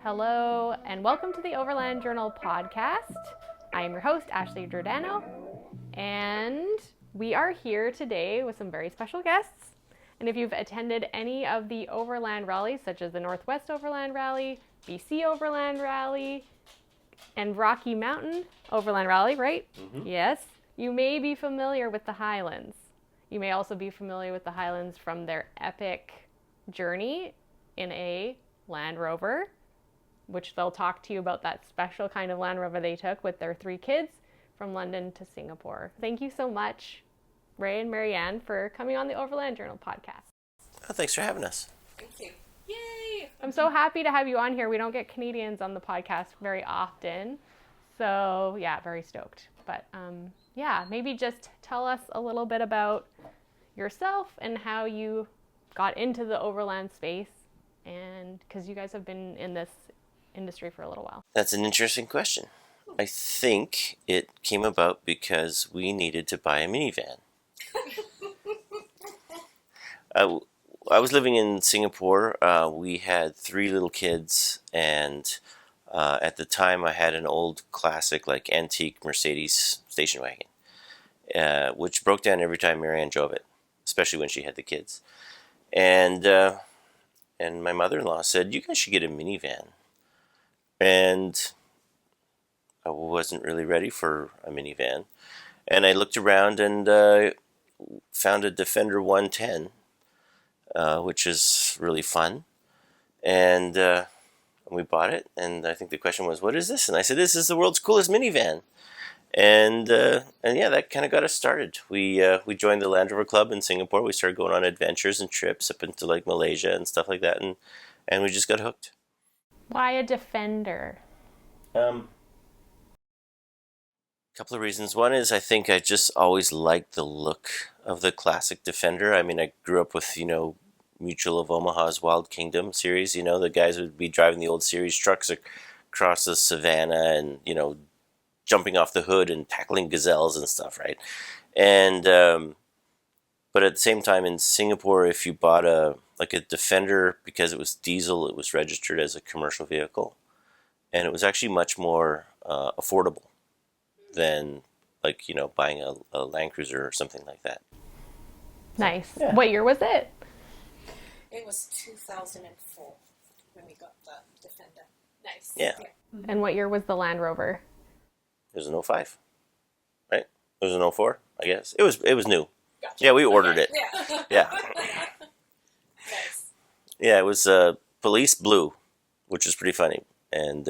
Hello, and welcome to the Overland Journal podcast. I am your host, Ashley Giordano, and we are here today with some very special guests. And if you've attended any of the Overland rallies, such as the Northwest Overland Rally, BC Overland Rally, and Rocky Mountain Overland Rally, right? Mm-hmm. Yes. You may be familiar with the Hylands. You may also be familiar with the Hylands from their epic journey in a Land Rover, which they'll talk to you about that special kind of Land Rover they took with their 3 kids from London to Singapore. Thank you so much, Ray and Marianne, for coming on the Overland Journal podcast. Oh, thanks for having us. Thank you. Yay! I'm so happy to have you on here. We don't get Canadians on the podcast very often. So, yeah, very stoked. But, maybe just tell us a little bit about yourself and how you got into the overland space, and because you guys have been in this industry for a little while. That's an interesting question. I think it came about because we needed to buy a minivan. I was living in Singapore. We had 3 little kids, and at the time I had an old classic, like antique Mercedes station wagon, which broke down every time Marianne drove it, especially when she had the kids. And my mother-in-law said, "You guys should get a minivan." And I wasn't really ready for a minivan. And I looked around and found a Defender 110, which is really fun. And we bought it. And I think the question was, "What is this?" And I said, "This is the world's coolest minivan." And that kind of got us started. We joined the Land Rover Club in Singapore. We started going on adventures and trips up into like Malaysia and stuff like that. And we just got hooked. Why a Defender? Couple of reasons. One is I think I just always liked the look of the classic Defender. I mean, I grew up with, Mutual of Omaha's Wild Kingdom series. The guys would be driving the old series trucks across the savannah and, jumping off the hood and tackling gazelles and stuff, right? And but at the same time in Singapore, if you bought a Defender, because it was diesel, it was registered as a commercial vehicle, and it was actually much more affordable than buying a Land Cruiser or something like that. Nice. Yeah. What year was it? It was 2004 when we got the Defender. Nice. Yeah. And what year was the Land Rover? It was an 05, right? It was an 04, I guess. It was new. Gotcha. Yeah, we ordered it. Yeah. Yeah. Nice. Yeah, it was police blue, which is pretty funny. And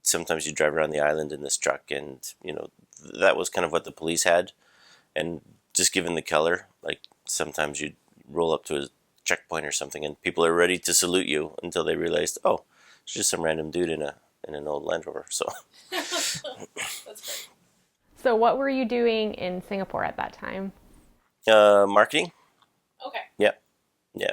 sometimes you drive around the island in this truck, and that was kind of what the police had. And just given the color, like sometimes you'd roll up to a checkpoint or something, and people are ready to salute you until they realized, oh, it's just some random dude in an old Land Rover. So That's great. So what were you doing in Singapore at that time? Marketing. Okay. Yeah,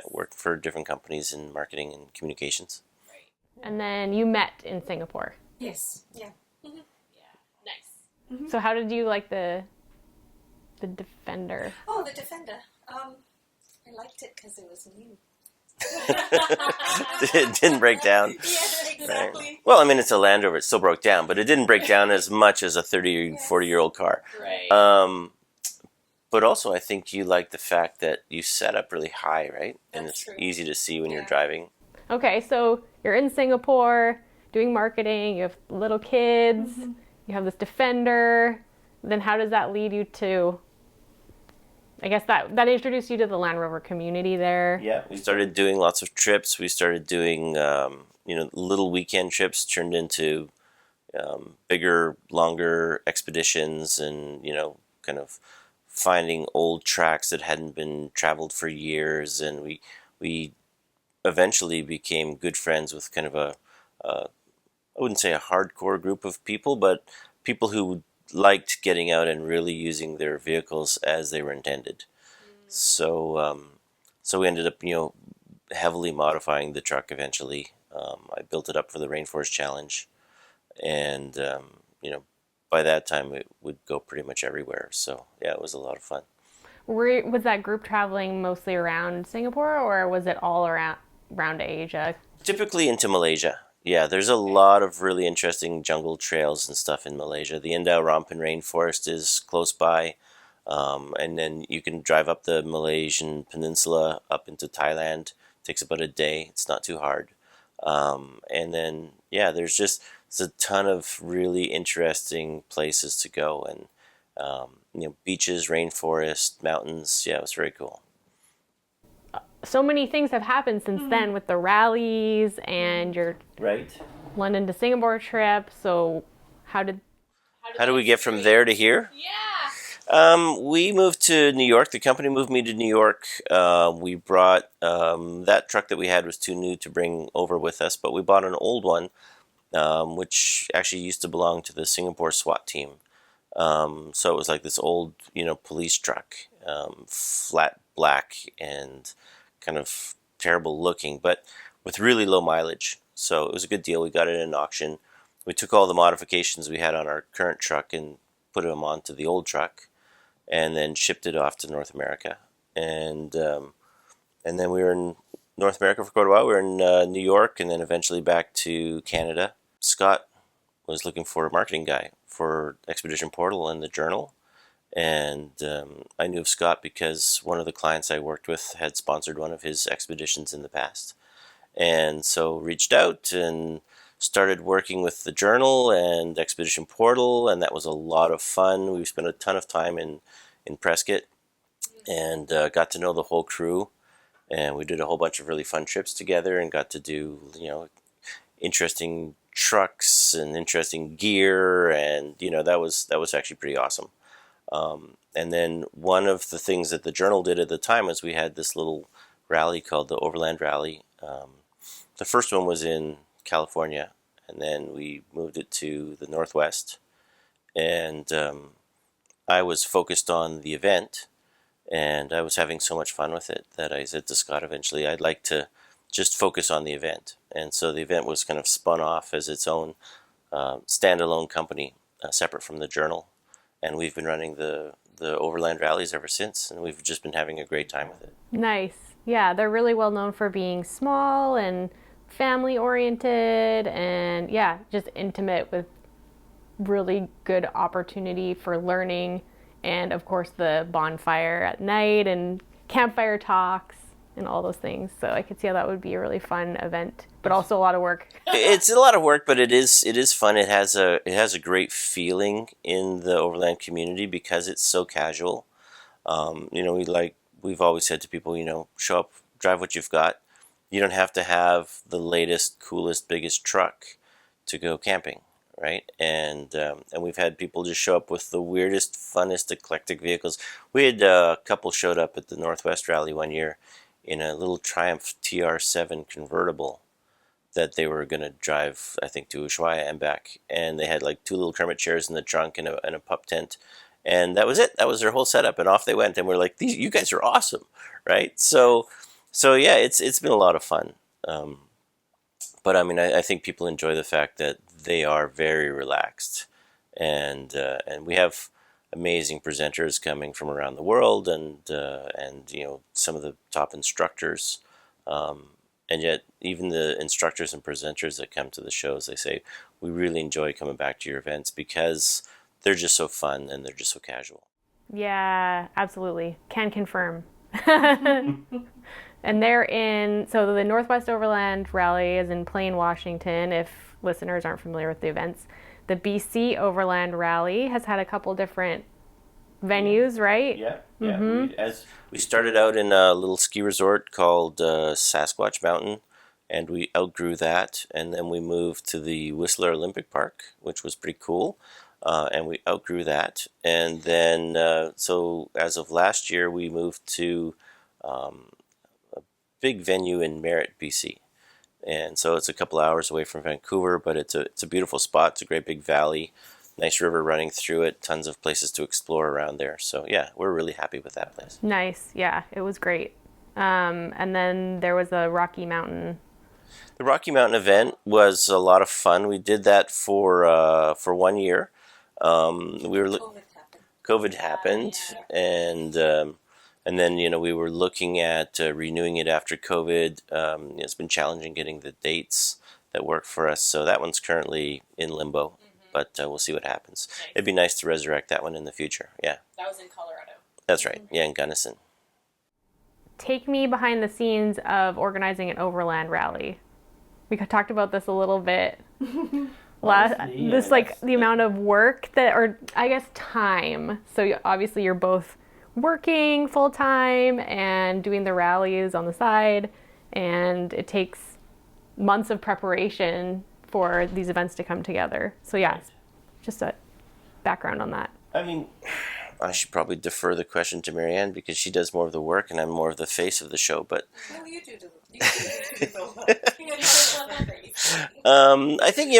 worked for different companies in marketing and communications. Right. And then you met in Singapore. Yes. Yeah. Mm-hmm. Yeah. Nice. Mm-hmm. So how did you like the Defender? Oh, the Defender. I liked it because it was new. It didn't break down. Yeah, exactly. Right. Well, I mean, it's a Land Rover. It still broke down, but it didn't break down as much as a 30 or 40-year-old car. Right. But also, I think you like the fact that you set up really high, right? And That's it's true. easy to see when you're Yeah. driving. Okay, so you're in Singapore doing marketing, you have little kids, you have this Defender, then how does that lead you to, I guess that introduced you to the Land Rover community there? Yeah, we started doing lots of trips. We started doing, little weekend trips turned into bigger, longer expeditions, and, kind of finding old tracks that hadn't been traveled for years. And we eventually became good friends with kind of I wouldn't say a hardcore group of people, but people who liked getting out and really using their vehicles as they were intended. So we ended up, heavily modifying the truck eventually. I built it up for the Rainforest Challenge, and by that time it would go pretty much everywhere. So yeah, it was a lot of fun. Was that group traveling mostly around Singapore, or was it all around Asia? Typically into Malaysia. Yeah, there's a lot of really interesting jungle trails and stuff in Malaysia. The Indau Rampan Rainforest is close by, and then you can drive up the Malaysian peninsula up into Thailand. Takes about a day. It's not too hard. And then, yeah, there's a ton of really interesting places to go, and beaches, rainforest, mountains. Yeah, it was very cool. So many things have happened since then with the rallies and your Right. London to Singapore trip. So how do we get from there to here? Yeah. We moved to New York. The company moved me to New York. We brought that truck that we had was too new to bring over with us, but we bought an old one, which actually used to belong to the Singapore SWAT team. So it was like this old, police truck, flat black and kind of terrible looking, but with really low mileage. So it was a good deal. We got it in an auction. We took all the modifications we had on our current truck and put them onto the old truck, and then shipped it off to North America. And then we were in North America for quite a while. We were in New York, and then eventually back to Canada. Scott was looking for a marketing guy for Expedition Portal and the Journal. And I knew of Scott because one of the clients I worked with had sponsored one of his expeditions in the past. And so reached out and started working with the Journal and Expedition Portal, and that was a lot of fun. We spent a ton of time in Prescott and got to know the whole crew. And we did a whole bunch of really fun trips together and got to do, interesting trucks and interesting gear, and that was actually pretty awesome. And then one of the things that the Journal did at the time was we had this little rally called the Overland Rally. The first one was in California, and then we moved it to the Northwest. And I was focused on the event, and I was having so much fun with it that I said to Scott eventually, I'd like to just focus on the event. And so the event was kind of spun off as its own standalone company, separate from the Journal. And we've been running the Overland Rallies ever since, and we've just been having a great time with it. Nice. Yeah, they're really well known for being small and family oriented, and yeah, just intimate, with really good opportunity for learning, and of course the bonfire at night and campfire talks and all those things. So I could see how that would be a really fun event, but also a lot of work. It's a lot of work, but it is fun. It has a great feeling in the overland community because it's so casual. We've always said to people, show up, drive what you've got. You don't have to have the latest, coolest, biggest truck to go camping, right? And we've had people just show up with the weirdest, funnest, eclectic vehicles. We had a couple showed up at the Northwest Rally one year in a little Triumph TR7 convertible that they were going to drive, I think, to Ushuaia and back. And they had like two little Kermit chairs in the trunk and a pup tent. And that was it. That was their whole setup. And off they went. And we're like, you guys are awesome, right? So yeah, it's been a lot of fun. But I mean, I think people enjoy the fact that they are very relaxed. And we have amazing presenters coming from around the world, and some of the top instructors. And yet, even the instructors and presenters that come to the shows, they say, we really enjoy coming back to your events because they're just so fun and they're just so casual. Yeah, absolutely. Can confirm. And so the Northwest Overland Rally is in Plain, Washington, if listeners aren't familiar with the events. The BC Overland Rally has had a couple different venues, right? Yeah. Mm-hmm. We started out in a little ski resort called Sasquatch Mountain, and we outgrew that, and then we moved to the Whistler Olympic Park, which was pretty cool, and we outgrew that. And then, so as of last year, we moved to a big venue in Merritt, BC. And so it's a couple hours away from Vancouver, but it's a beautiful spot. It's a great big valley, nice river running through it, tons of places to explore around there. So yeah, we're really happy with that place. Nice. Yeah, it was great. And then there was a Rocky Mountain. The Rocky Mountain event was a lot of fun. We did that for 1 year. COVID happened, and And then, we were looking at renewing it after COVID. It's been challenging getting the dates that work for us. So that one's currently in limbo, but we'll see what happens. Nice. It'd be nice to resurrect that one in the future. Yeah. That was in Colorado. That's right. Yeah, in Gunnison. Take me behind the scenes of organizing an overland rally. We talked about this a little bit. The amount of work or I guess time. So obviously you're both working full time and doing the rallies on the side, and it takes months of preparation for these events to come together. So yeah, just a background on that. I mean, I should probably defer the question to Marianne because she does more of the work and I'm more of the face of the show. But You do the I think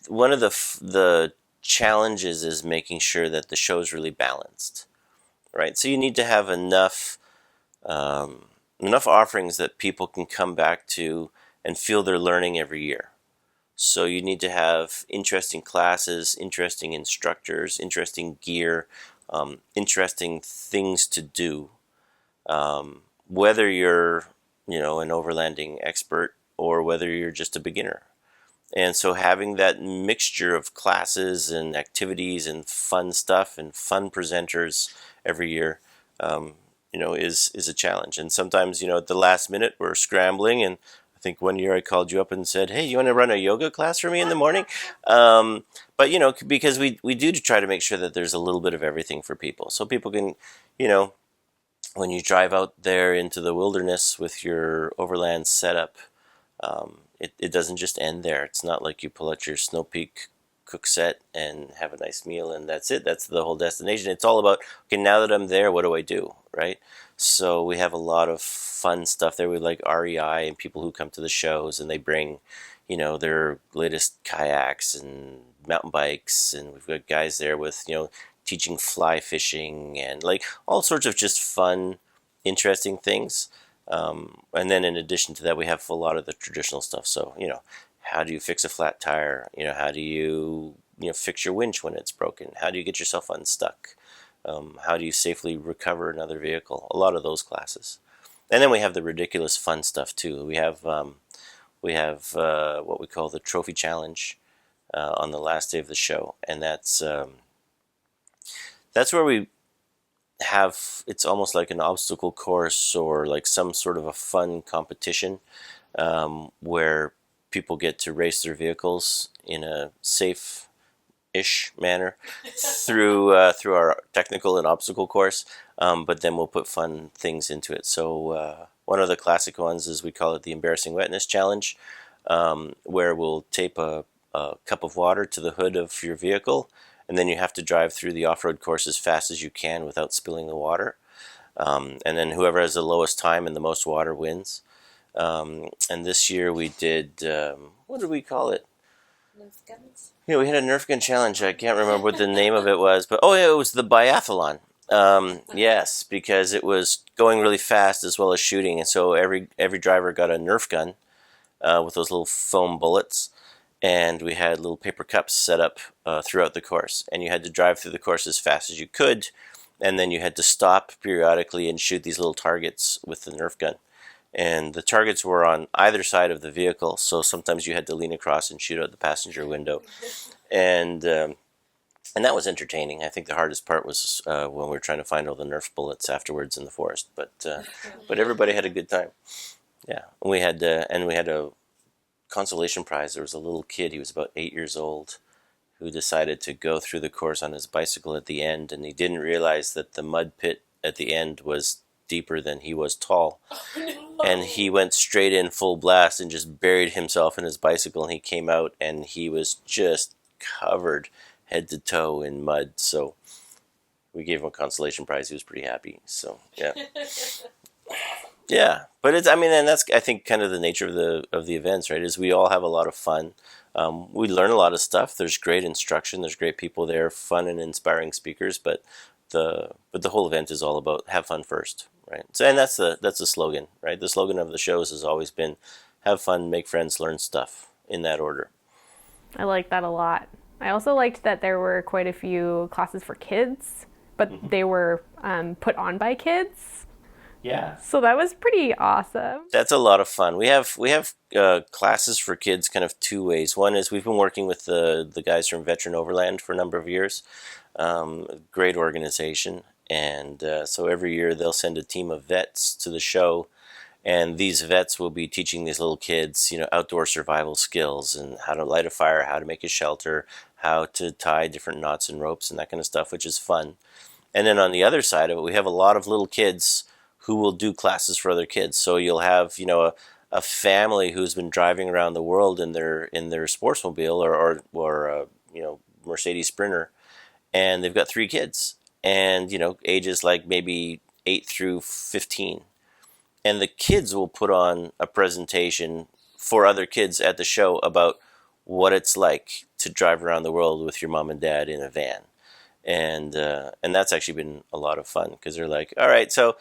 one of the challenges is making sure that the show is really balanced, right? So you need to have enough offerings that people can come back to and feel they're learning every year. So you need to have interesting classes, interesting instructors, interesting gear, interesting things to do. Whether you're, an overlanding expert or whether you're just a beginner. And so having that mixture of classes and activities and fun stuff and fun presenters every year, is a challenge. And sometimes, at the last minute we're scrambling, and I think one year I called you up and said, hey, you want to run a yoga class for me in the morning? But, because we do try to make sure that there's a little bit of everything for people. So people can, when you drive out there into the wilderness with your overland setup, it doesn't just end there. It's not like you pull out your Snow Peak cook set and have a nice meal and that's it. That's the whole destination. It's all about, okay, now that I'm there, what do I do, right? So we have a lot of fun stuff there. We like REI and people who come to the shows and they bring, their latest kayaks and mountain bikes, and we've got guys there with, teaching fly fishing and like all sorts of just fun, interesting things. And then in addition to that, we have a lot of the traditional stuff. So, how do you fix a flat tire? How do you, fix your winch when it's broken? How do you get yourself unstuck? How do you safely recover another vehicle? A lot of those classes. And then we have the ridiculous fun stuff too. We have what we call the Trophy Challenge on the last day of the show. And that's where we have, it's almost like an obstacle course or like some sort of a fun competition where people get to race their vehicles in a safe-ish manner through our technical and obstacle course, but then we'll put fun things into it. So one of the classic ones is, we call it the Embarrassing Wetness Challenge, where we'll tape a cup of water to the hood of your vehicle, and then you have to drive through the off-road course as fast as you can without spilling the water. And then whoever has the lowest time and the most water wins. And this year we did, what did we call it? Nerf guns. Yeah, we had a Nerf gun challenge. I can't remember what the name of it was, but it was the biathlon. Yes, because it was going really fast as well as shooting, and so every driver got a Nerf gun with those little foam bullets. And we had little paper cups set up throughout the course. And you had to drive through the course as fast as you could. And then you had to stop periodically and shoot these little targets with the Nerf gun. And the targets were on either side of the vehicle. So sometimes you had to lean across and shoot out the passenger window. And that was entertaining. I think the hardest part was when we were trying to find all the Nerf bullets afterwards in the forest. But everybody had a good time. Yeah. We had a consolation prize. There was a little kid, he was about 8 years old, who decided to go through the course on his bicycle at the end, and he didn't realize that the mud pit at the end was deeper than he was tall. And he went straight in full blast and just buried himself in his bicycle, and he came out and he was just covered head to toe in mud. So we gave him a consolation prize. He was pretty happy. So yeah. Yeah, but and that's, I think, kind of the nature of the events, right? Is we all have a lot of fun. We learn a lot of stuff. There's great instruction. There's great people there, fun and inspiring speakers. But the whole event is all about have fun first, right? So, and that's the slogan, right? The slogan of the shows has always been have fun, make friends, learn stuff, in that order. I like that a lot. I also liked that there were quite a few classes for kids, but they were put on by kids. Yeah. So that was pretty awesome. That's a lot of fun. We have classes for kids kind of two ways. One is we've been working with the guys from Veteran Overland for a number of years. Great organization. And so every year they'll send a team of vets to the show. And these vets will be teaching these little kids, outdoor survival skills and how to light a fire, how to make a shelter, how to tie different knots and ropes and that kind of stuff, which is fun. And then on the other side of it, we have a lot of little kids who will do classes for other kids. So you'll have, a family who's been driving around the world in their sportsmobile or Mercedes Sprinter, and they've got 3 kids, and ages like maybe 8 through 15. And the kids will put on a presentation for other kids at the show about what it's like to drive around the world with your mom and dad in a van. And that's actually been a lot of fun, because they're like, all right, so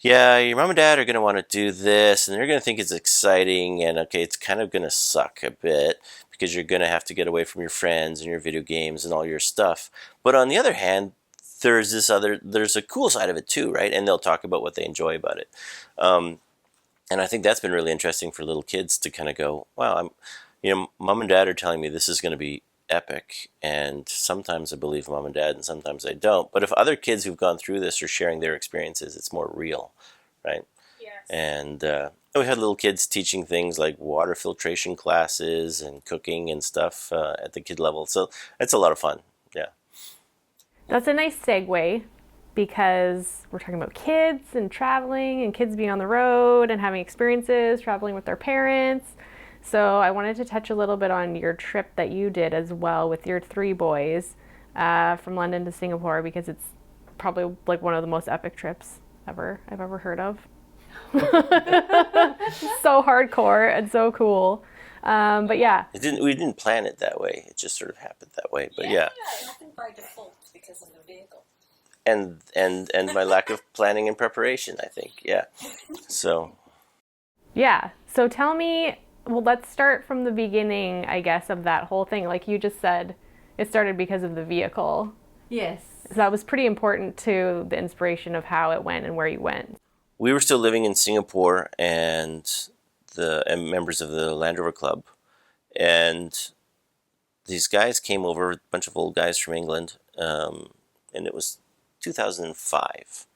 yeah, your mom and dad are going to want to do this, and they're going to think it's exciting, and okay, it's kind of going to suck a bit because you're going to have to get away from your friends and your video games and all your stuff. But on the other hand, there's a cool side of it too, right? And they'll talk about what they enjoy about it. And I think that's been really interesting for little kids to kind of go, wow, mom and dad are telling me this is going to be epic, and sometimes I believe mom and dad and sometimes I don't. But if other kids who've gone through this are sharing their experiences, it's more real, right? Yes. And we had little kids teaching things like water filtration classes and cooking and stuff at the kid level. So it's a lot of fun. Yeah. That's a nice segue, because we're talking about kids and traveling and kids being on the road and having experiences, traveling with their parents. So I wanted to touch a little bit on your trip that you did as well with your 3 boys from London to Singapore, because it's probably like one of the most epic trips I've ever heard of. So hardcore and so cool. But yeah. We didn't plan it that way. It just sort of happened that way. But yeah. It happened by default because of the vehicle. And my lack of planning and preparation, I think. Yeah. So. Yeah. So tell me, well, let's start from the beginning, I guess, of that whole thing. Like you just said, it started because of the vehicle. Yes. So that was pretty important to the inspiration of how it went and where you went. We were still living in Singapore, and members of the Land Rover Club, and these guys came over, a bunch of old guys from England, and it was 2005.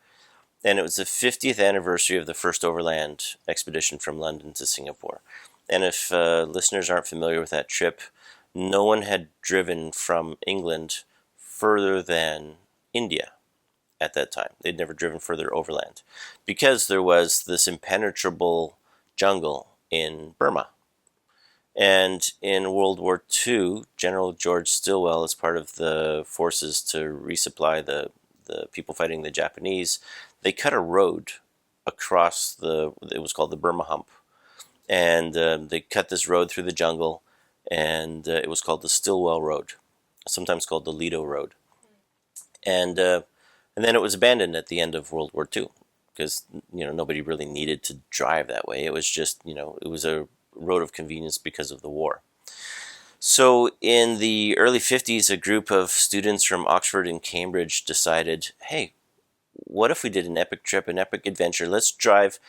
And it was the 50th anniversary of the first overland expedition from London to Singapore. And if listeners aren't familiar with that trip, no one had driven from England further than India at that time. They'd never driven further overland, because there was this impenetrable jungle in Burma. And in World War II, General George Stilwell, as part of the forces to resupply the people fighting the Japanese, they cut a road across it was called the Burma Hump. And they cut this road through the jungle, and it was called the Stilwell Road, sometimes called the Lido Road. And then it was abandoned at the end of World War II, because nobody really needed to drive that way. It was just it was a road of convenience because of the war. So in the early 50s, a group of students from Oxford and Cambridge decided, hey, what if we did an epic trip, an epic adventure? Let's drive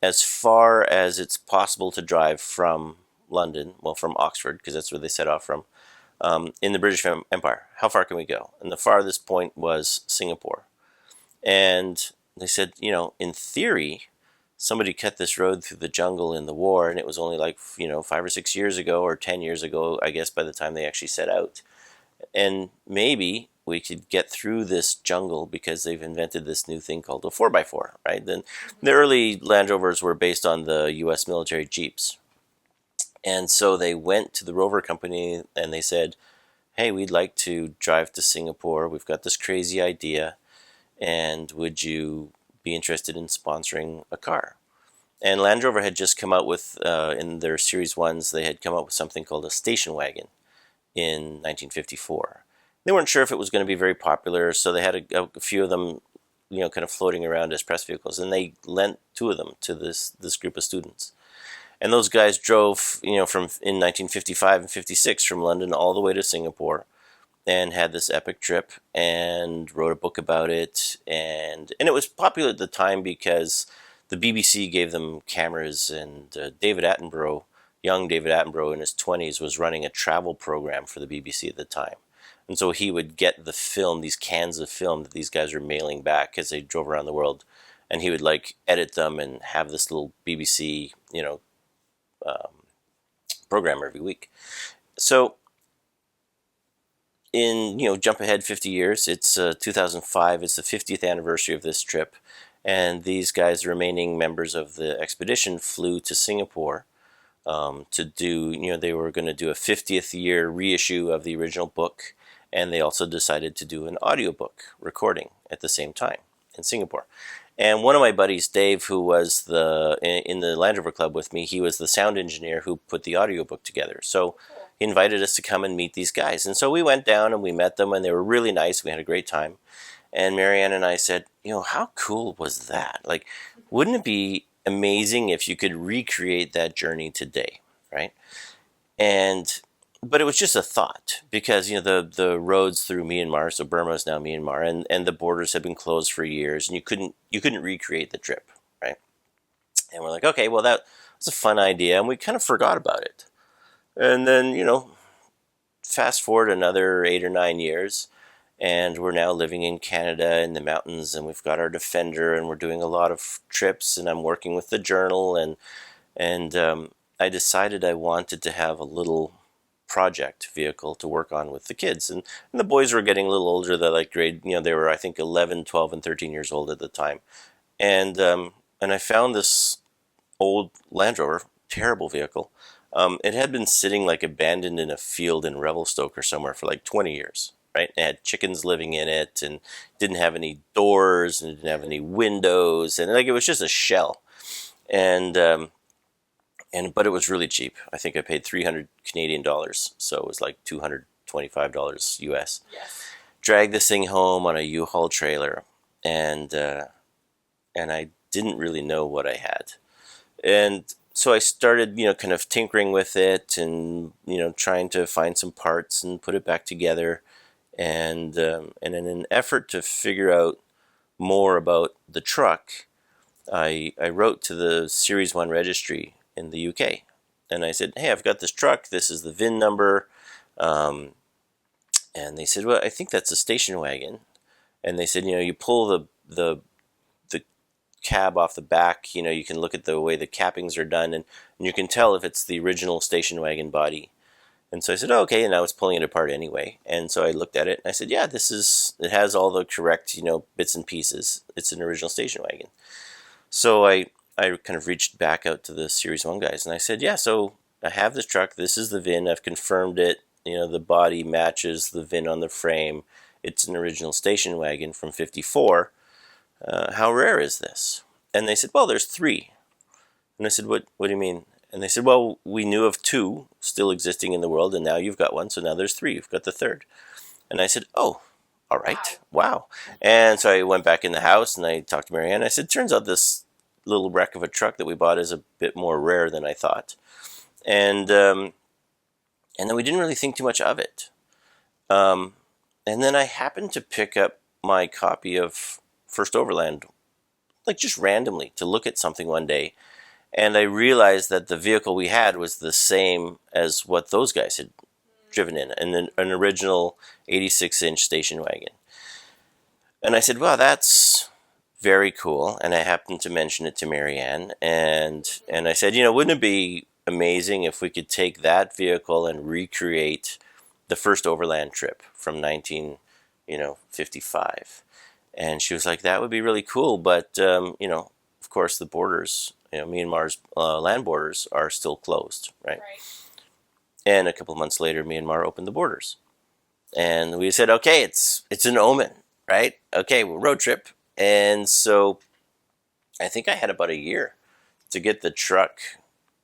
as far as it's possible to drive from London, from Oxford, because that's where they set off from, in the British Empire. How far can we go? And the farthest point was Singapore. And they said, in theory, somebody cut this road through the jungle in the war, and it was only like, 5 or 6 years ago, or 10 years ago, I guess, by the time they actually set out. And maybe we could get through this jungle because they've invented this new thing called a 4x4, right? Then the early Land Rovers were based on the U.S. military Jeeps. And so they went to the Rover company and they said, hey, we'd like to drive to Singapore. We've got this crazy idea. And would you be interested in sponsoring a car? And Land Rover had just come out with, in their Series 1s, they had come out with something called a station wagon in 1954. They weren't sure if it was going to be very popular, so they had a few of them, kind of floating around as press vehicles, and they lent 2 of them to this group of students. And those guys drove, from in 1955 and 56 from London all the way to Singapore, and had this epic trip and wrote a book about it. And it was popular at the time because the BBC gave them cameras, and David Attenborough, young David Attenborough in his 20s, was running a travel program for the BBC at the time. And so he would get the film, these cans of film that these guys were mailing back as they drove around the world, and he would like edit them and have this little BBC, program every week. So jump ahead 50 years, it's 2005, it's the 50th anniversary of this trip, and these guys, the remaining members of the expedition, flew to Singapore to do, they were going to do a 50th year reissue of the original book, and they also decided to do an audiobook recording at the same time in Singapore. And one of my buddies, Dave, who was in the Land Rover Club with me, he was the sound engineer who put the audiobook together. So he invited us to come and meet these guys. And so we went down and we met them, and they were really nice. We had a great time. And Marianne and I said, how cool was that? Like, wouldn't it be amazing if you could recreate that journey today, right? But it was just a thought, because the roads through Myanmar, so Burma is now Myanmar, and the borders had been closed for years, and you couldn't recreate the trip, right? And we're like, okay, well, that was a fun idea, and we kind of forgot about it. And then fast forward another 8 or 9 years, and we're now living in Canada in the mountains, and we've got our Defender, and we're doing a lot of trips, and I'm working with the journal, and I decided I wanted to have a little project vehicle to work on with the kids, and the boys were getting a little older. They're like grade, they were, I think, 11, 12, and 13 years old at the time, and I found this old Land Rover, terrible vehicle. It had been sitting like abandoned in a field in Revelstoke or somewhere for like 20 years, right? It had chickens living in it, and didn't have any doors, and didn't have any windows, and like it was just a shell, but it was really cheap. I think I paid 300 Canadian dollars, so it was like $225 US. Yes. Dragged this thing home on a U-Haul trailer, and I didn't really know what I had, and so I started, kind of tinkering with it, and trying to find some parts and put it back together, and in an effort to figure out more about the truck, I wrote to the Series 1 registry in the UK, and I said, hey, I've got this truck, this is the VIN number, and they said, well, I think that's a station wagon, and they said, you pull the cab off the back, you can look at the way the cappings are done, and you can tell if it's the original station wagon body. And so I said, oh, okay, and I was pulling it apart anyway, and so I looked at it, and I said, yeah, it has all the correct, bits and pieces, it's an original station wagon. So I kind of reached back out to the Series 1 guys, and I said, yeah, so I have this truck, this is the VIN, I've confirmed it, the body matches the VIN on the frame, it's an original station wagon from 54, how rare is this? And they said, well, there's 3. And I said, what do you mean? And they said, well, we knew of 2 still existing in the world, and now you've got 1, so now there's 3, you've got the 3rd. And I said, oh, all right, wow. And so I went back in the house, and I talked to Marianne. I said, turns out this little wreck of a truck that we bought is a bit more rare than I thought. And then we didn't really think too much of it. And then I happened to pick up my copy of First Overland, like just randomly, to look at something one day, and I realized that the vehicle we had was the same as what those guys had driven in, an original 86-inch station wagon. And I said, well, that's very cool, and I happened to mention it to Marianne, and I said, wouldn't it be amazing if we could take that vehicle and recreate the first overland trip from 1955? And she was like, that would be really cool, but, of course, the borders, Myanmar's land borders are still closed, right? And a couple of months later, Myanmar opened the borders. And we said, okay, it's an omen, right? Okay, we'll road trip. And so I think I had about a year to get the truck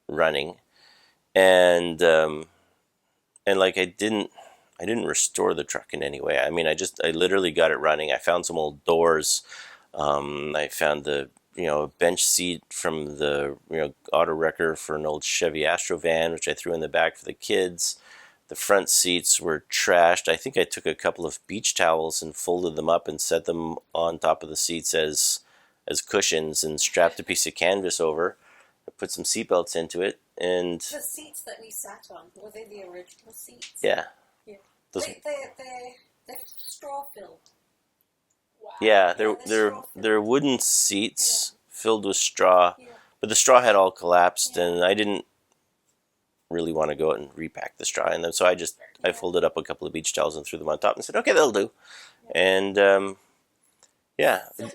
running. And like I didn't restore the truck in any way. I mean, I literally got it running. I found some old doors. I found the bench seat from the auto wrecker for an old Chevy Astro van, which I threw in the back for the kids. The front seats were trashed. I think I took a couple of beach towels and folded them up and set them on top of the seats as cushions and strapped a piece of canvas over. I put some seatbelts into it, and The seats that we sat on, were they the original seats? yeah, Yeah. those, They're straw filled. Wow. yeah, they're straw filled. they're wooden seats filled with straw, Yeah. but the straw had all collapsed, Yeah. and I didn't really want to go out and repack the straw in them, so I folded up a couple of beach towels and threw them on top and said, okay, that'll do. And it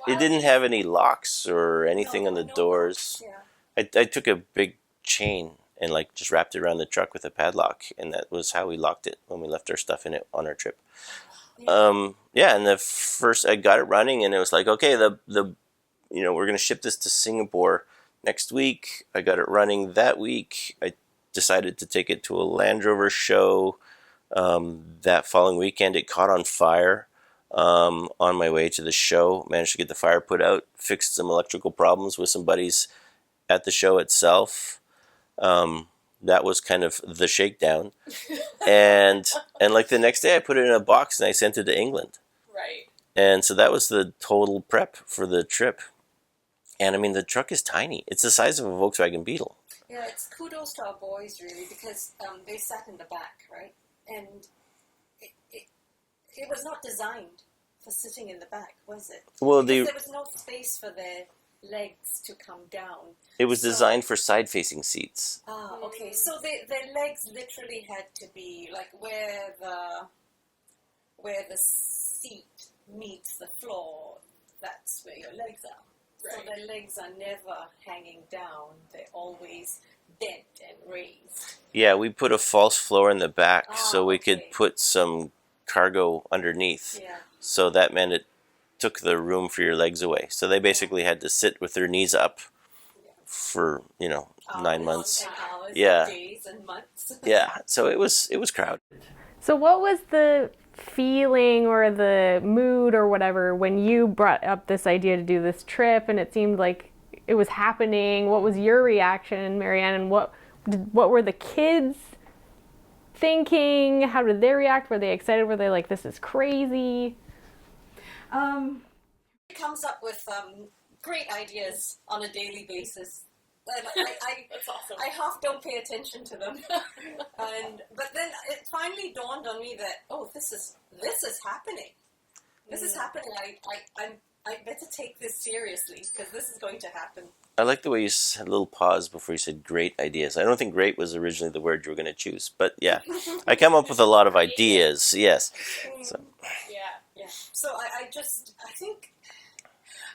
didn't have any locks or anything on the doors. Yeah. I took a big chain and like just wrapped it around the truck with a padlock, and that was how we locked it when we left our stuff in it on our trip. And the first I got it running, and it was like, okay, we're gonna ship this to Singapore next week. I got it running that week. I decided to take it to a Land Rover show. That following weekend, it caught on fire. On my way to the show, managed to get the fire put out, fixed some electrical problems with some buddies at the show itself. That was kind of the shakedown. and like the next day I put it in a box and I sent it to England. Right. And so that was the total prep for the trip. And I mean, the truck is tiny. It's the size of a Volkswagen Beetle. Yeah, it's kudos to our boys, really, because they sat in the back, right? And it was not designed for sitting in the back, was it? Well, there was no space for their legs to come down. It was designed for side-facing seats. Ah, okay. So their legs literally had to be like where the seat meets the floor. That's where your legs are. Right. So their legs are never hanging down. They're always bent and raised. Yeah, we put a false floor in the back so we could okay. put some cargo underneath. Yeah. So that meant it took the room for your legs away. So they basically had to sit with their knees up for, 9 months. Hours, Yeah. days and months. Yeah, so it was crowded. So what was the feeling or the mood or whatever when you brought up this idea to do this trip and it seemed like it was happening? What was your reaction, Marianne, and what were the kids thinking? How did they react? Were they excited? Were they like, this is crazy? He comes up with great ideas on a daily basis. That's awesome. I half don't pay attention to them, but then it finally dawned on me that this is happening. This is happening. I better take this seriously because this is going to happen. I like the way you had a little pause before you said great ideas. I don't think great was originally the word you were going to choose, but yeah, I come up with a lot of ideas. Yes. So. Yeah. So I think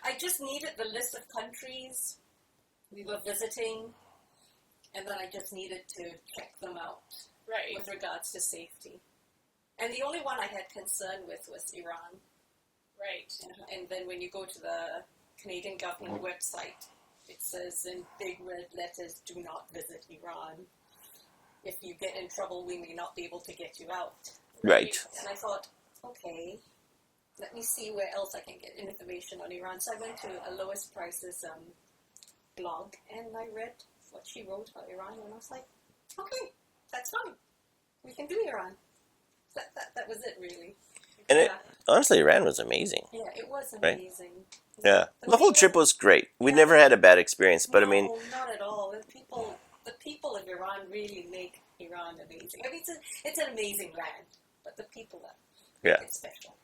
I just needed the list of countries we were visiting, and then I just needed to check them out with regards to safety. And the only one I had concern with was Iran. Right. And then when you go to the Canadian government website, it says in big red letters, do not visit Iran. If you get in trouble, we may not be able to get you out. Right. And I thought, okay, let me see where else I can get information on Iran. So I went to a Lowest Prices blog, and I read what she wrote about Iran, and I was like, okay, that's fine. We can do Iran. That was it, really. And honestly, Iran was amazing. Yeah, it was amazing. Right? Yeah. The whole trip was great. We never had a bad experience, but no, I mean... not at all. The people of Iran really make Iran amazing. I mean, it's an amazing land, but the people are special.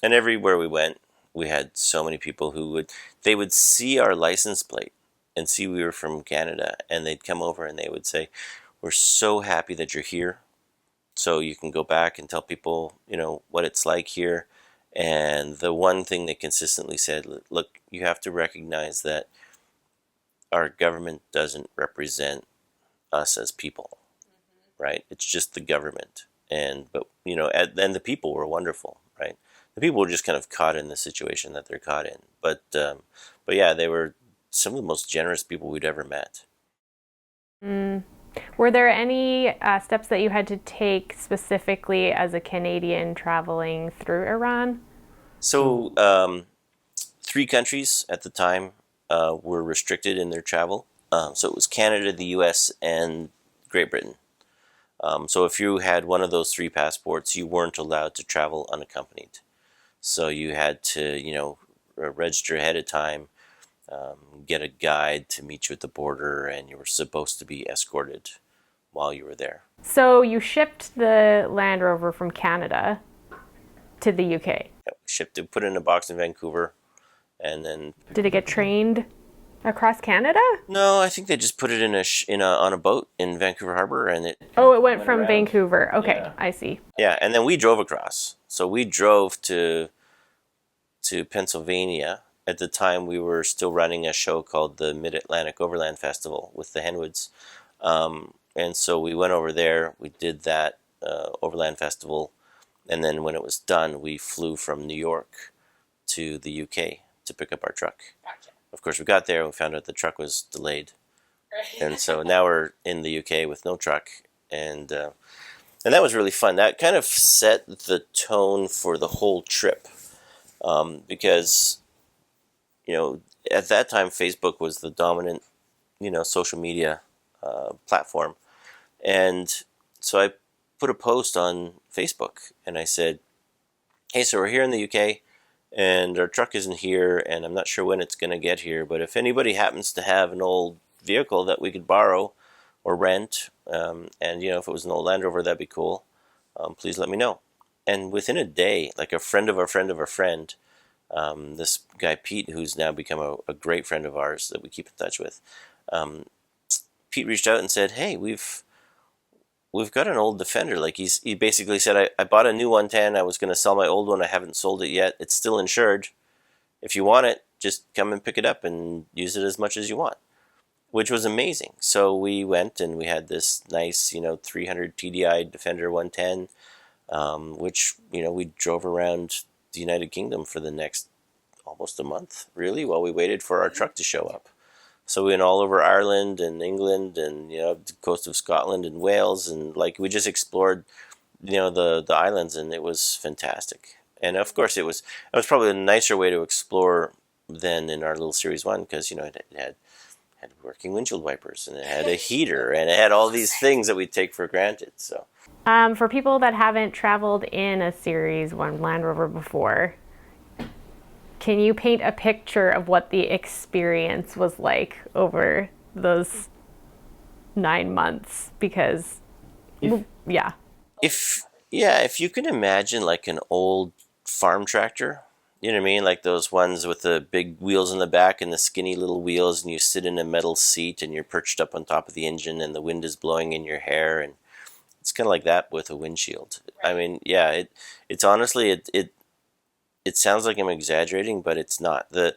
And everywhere we went, we had so many people who would see our license plate and see we were from Canada, and they'd come over and they would say, we're so happy that you're here, so you can go back and tell people, what it's like here. And the one thing they consistently said, look, you have to recognize that our government doesn't represent us as people, right? It's just the government. And the people were wonderful, right? The people were just kind of caught in the situation that they're caught in. But yeah, they were some of the most generous people we'd ever met. Were there any steps that you had to take specifically as a Canadian traveling through Iran? So 3 countries at the time were restricted in their travel. So it was Canada, the U.S., and Great Britain. So if you had one of those 3 passports, you weren't allowed to travel unaccompanied. So you had to, register ahead of time, get a guide to meet you at the border, and you were supposed to be escorted while you were there. So you shipped the Land Rover from Canada to the UK. Yeah, shipped it, put it in a box in Vancouver, and then. Did it get trained across Canada? No, I think they just put it on a boat in Vancouver Harbor, and it. Oh, it went from around. Vancouver. Okay, Yeah. I see. Yeah, and then we drove across. So we drove to Pennsylvania. At the time, we were still running a show called the Mid-Atlantic Overland Festival with the Henwoods. And so we went over there, we did that Overland Festival, and then when it was done, we flew from New York to the UK to pick up our truck. Gotcha. Of course, we got there and we found out the truck was delayed. Right. And so now we're in the UK with no truck, and that was really fun. That kind of set the tone for the whole trip, because at that time Facebook was the dominant social media platform, and so I put a post on Facebook and I said, hey, so we're here in the UK and our truck isn't here, and I'm not sure when it's going to get here, but if anybody happens to have an old vehicle that we could borrow or rent, and if it was an old Land Rover, that'd be cool, please let me know. And within a day, like a friend of a friend of a friend, this guy Pete, who's now become a great friend of ours that we keep in touch with, Pete reached out and said, hey, we've got an old Defender. Like he basically said, I bought a new 110. I was going to sell my old one. I haven't sold it yet. It's still insured. If you want it, just come and pick it up and use it as much as you want, which was amazing. So we went and we had this nice, 300 TDI Defender 110, which, we drove around the United Kingdom for the next almost a month, really, while we waited for our truck to show up. So we went all over Ireland and England and the coast of Scotland and Wales, and we just explored the islands, and it was fantastic. And of course it was probably a nicer way to explore than in our little Series 1, because it had working windshield wipers, and it had a heater, and it had all these things that we take for granted. So for people that haven't traveled in a Series 1 Land Rover before, can you paint a picture of what the experience was like over those 9 months? Because, if you can imagine like an old farm tractor, you know what I mean? Like those ones with the big wheels in the back and the skinny little wheels, and you sit in a metal seat and you're perched up on top of the engine and the wind is blowing in your hair, and it's kind of like that with a windshield. I mean, yeah, it's honestly, it sounds like I'm exaggerating, but it's not. The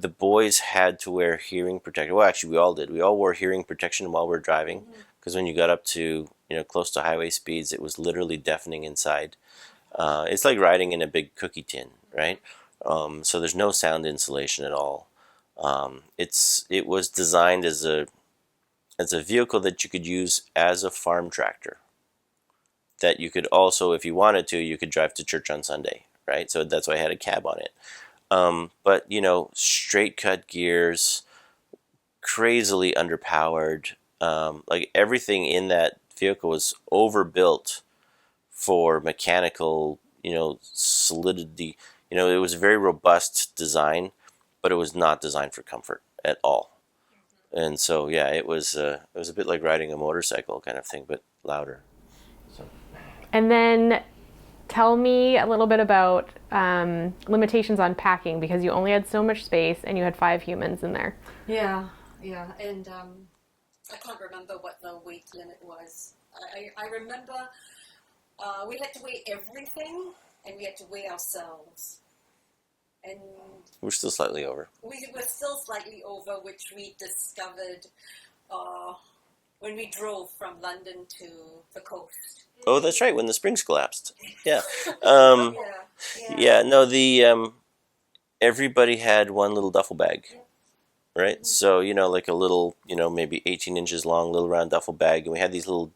boys had to wear hearing protection. Well, actually, we all did. We all wore hearing protection while we're driving, because when you got up to close to highway speeds, it was literally deafening inside. It's like riding in a big cookie tin, right? So there's no sound insulation at all. It was designed as a vehicle that you could use as a farm tractor, that you could also, if you wanted to, you could drive to church on Sunday, right? So that's why I had a cab on it. But straight cut gears, crazily underpowered. Like everything in that vehicle was overbuilt for mechanical, solidity. It was a very robust design, but it was not designed for comfort at all. And so, yeah, it was a bit like riding a motorcycle kind of thing, but louder. So. And then tell me a little bit about limitations on packing, because you only had so much space and you had 5 humans in there. Yeah, and I can't remember what the weight limit was. I remember we had to weigh everything, and we had to weigh ourselves. And we're still slightly over. We were still slightly over, which we discovered when we drove from London to the coast. Oh, that's right, when the springs collapsed. Yeah. Yeah. No, everybody had one little duffel bag, right? Mm-hmm. So, like a little, maybe 18 inches long, little round duffel bag, and we had these little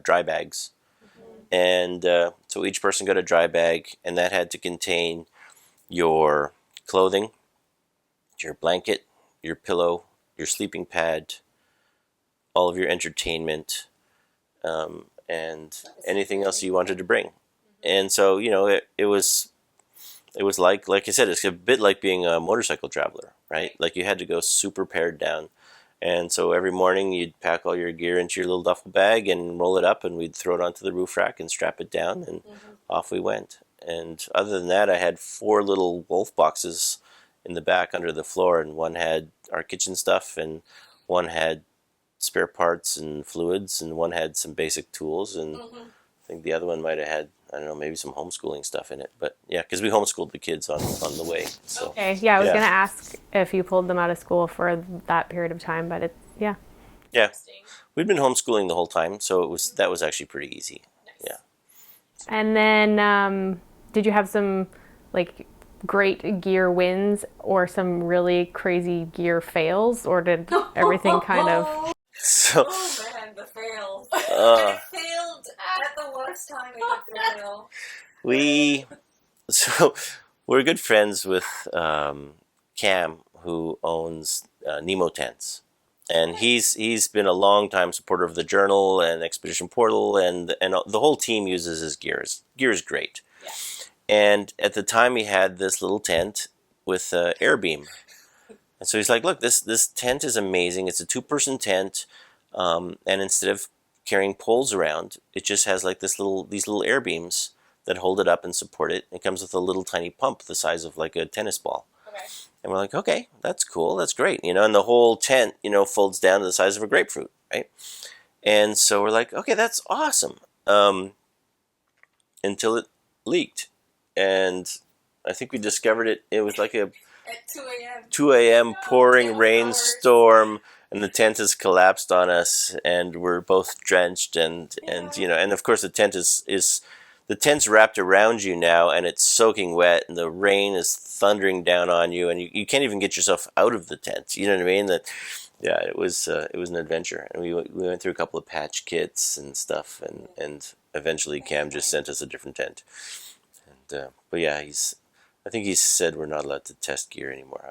dry bags. Mm-hmm. And so each person got a dry bag, and that had to contain your clothing, your blanket, your pillow, your sleeping pad, all of your entertainment, and anything else you wanted to bring. And so, it was like I said, it's a bit like being a motorcycle traveler, right? Like you had to go super pared down. And so every morning you'd pack all your gear into your little duffel bag and roll it up, and we'd throw it onto the roof rack and strap it down, and off we went. And other than that, I had 4 little wolf boxes in the back under the floor, and one had our kitchen stuff, and one had spare parts and fluids, and one had some basic tools, and I think the other one might have had, I don't know, maybe some homeschooling stuff in it. But yeah, because we homeschooled the kids on the way. So Okay, yeah, I was going to ask if you pulled them out of school for that period of time, but yeah, we'd been homeschooling the whole time, so that was actually pretty easy. Yeah. And then, did you have some like great gear wins or some really crazy gear fails, or did everything kind of? So. Oh man, the fails. I failed at the worst time in the fail. We're good friends with Cam, who owns Nemo Tents, and he's been a long time supporter of the Journal and Expedition Portal, and the whole team uses his gear. His gear is great. Yeah. And at the time, he had this little tent with air beam. And so he's like, look, this tent is amazing. It's a 2-person tent, and instead of carrying poles around, it just has like these little air beams that hold it up and support it. It comes with a little tiny pump the size of like a tennis ball. Okay. And we're like, okay, that's cool, that's great, and the whole tent, folds down to the size of a grapefruit, right? And so we're like, okay, that's awesome, until it leaked, and I think we discovered it was like a at 2 a.m. 2 a.m. pouring rainstorm, and the tent has collapsed on us, and we're both drenched, and of course the tent the tent's wrapped around you now, and it's soaking wet, and the rain is thundering down on you, and you can't even get yourself out of the tent. You know what I mean? It was an adventure, and we went through a couple of patch kits and stuff, and eventually Cam just sent us a different tent. And but yeah, I think he said we're not allowed to test gear anymore.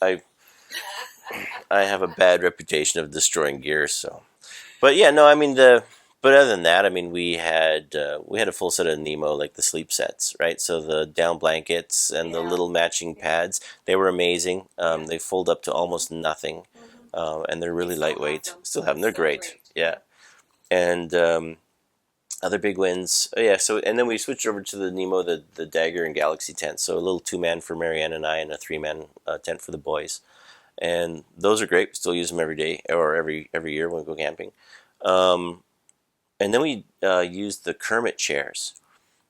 I have a bad reputation of destroying gear, so. But yeah, no, I mean but other than that, I mean we had a full set of Nemo, like the sleep sets, right? So the down blankets and the little matching pads, they were amazing. They fold up to almost nothing, and they're really lightweight. Still have them. They're great. Yeah, and other big wins. Oh, yeah. So and then we switched over to the Nemo, the Dagger and Galaxy tent. So a little 2-man for Marianne and I, and a 3-man tent for the boys. And those are great. We still use them every day or every year when we go camping. And then we used the Kermit chairs.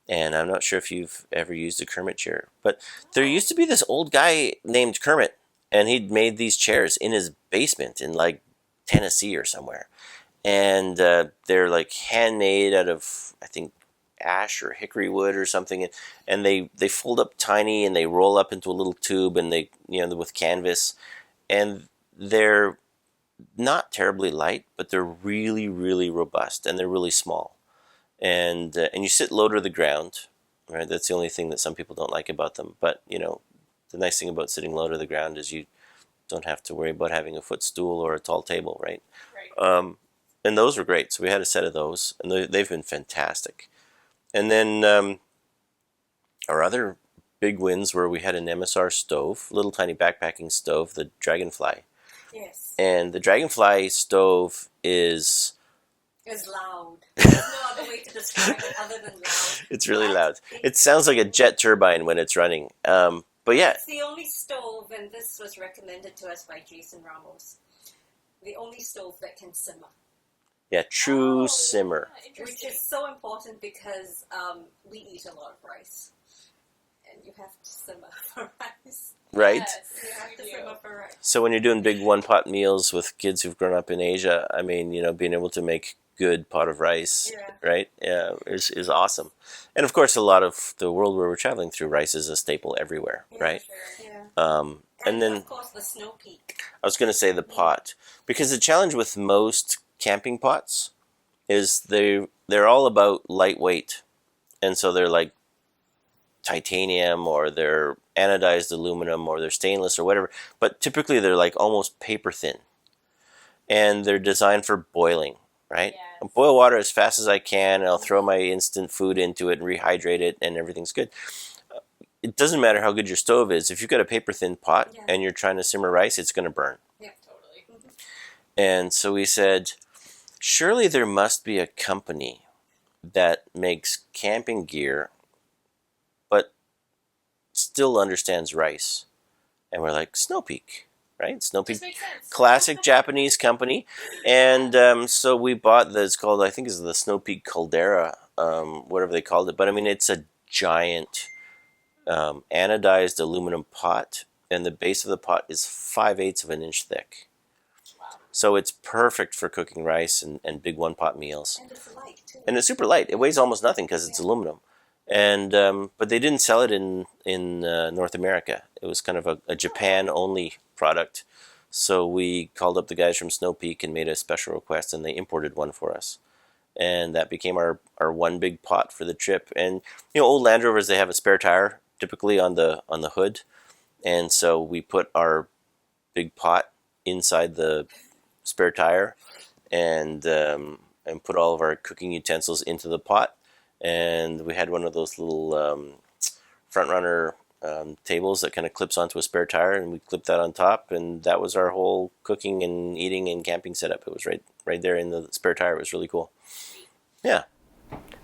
And I'm not sure if you've ever used a Kermit chair, but there used to be this old guy named Kermit, and he'd made these chairs in his basement in like Tennessee or somewhere. And they're like handmade out of, I think, ash or hickory wood or something, and they fold up tiny, and they roll up into a little tube, and they with canvas, and they're not terribly light, but they're really, really robust, and they're really small, and you sit low to the ground, right? That's the only thing that some people don't like about them, but the nice thing about sitting low to the ground is you don't have to worry about having a footstool or a tall table, right? Right. And those were great. So we had a set of those, and they've been fantastic. And then our other big wins were we had an MSR stove, little tiny backpacking stove, the Dragonfly. Yes. And the Dragonfly stove is loud. There's no other way to describe it other than loud. It's really loud. It sounds like a jet turbine when it's running. But yeah. It's the only stove, and this was recommended to us by Jason Ramos, the only stove that can simmer. Yeah, true simmer. Which is so important because we eat a lot of rice. And you have to simmer for rice. Right? Yes, you have to simmer for rice. So when you're doing big one-pot meals with kids who've grown up in Asia, I mean, being able to make good pot of rice, right? Yeah, is awesome. And of course, a lot of the world where we're traveling through, rice is a staple everywhere, right? Sure. Yeah. And then, of course, the snow peak. I was going to say the pot, because the challenge with most camping pots is they're all about lightweight, and so they're like titanium, or they're anodized aluminum, or they're stainless, or whatever, but typically they're like almost paper thin, and they're designed for boiling, right? boil water as fast as I can, and I'll throw my instant food into it and rehydrate it, and everything's good. It doesn't matter how good your stove is. If you've got a paper-thin pot and you're trying to simmer rice, it's going to burn. Yeah, totally. And so we said, surely there must be a company that makes camping gear but still understands rice. And we're like, Snow Peak, right? Snow Peak, classic Japanese company. And so we bought it's called, I think it's the Snow Peak Caldera, whatever they called it. But I mean, it's a giant anodized aluminum pot, and the base of the pot is 5/8 of an inch thick. Wow. So it's perfect for cooking rice and big one-pot meals. And it's light, too. And it's super light. It weighs almost nothing because it's aluminum. And but they didn't sell it in North America. It was kind of a Japan-only product. So we called up the guys from Snow Peak and made a special request, and they imported one for us. And that became our one big pot for the trip. And old Land Rovers, they have a spare tire typically on the hood, and so we put our big pot inside the spare tire, and put all of our cooking utensils into the pot. And we had one of those little front runner tables that kind of clips onto a spare tire, and we clipped that on top, and that was our whole cooking and eating and camping setup. It was right there in the spare tire. It was really cool. Yeah.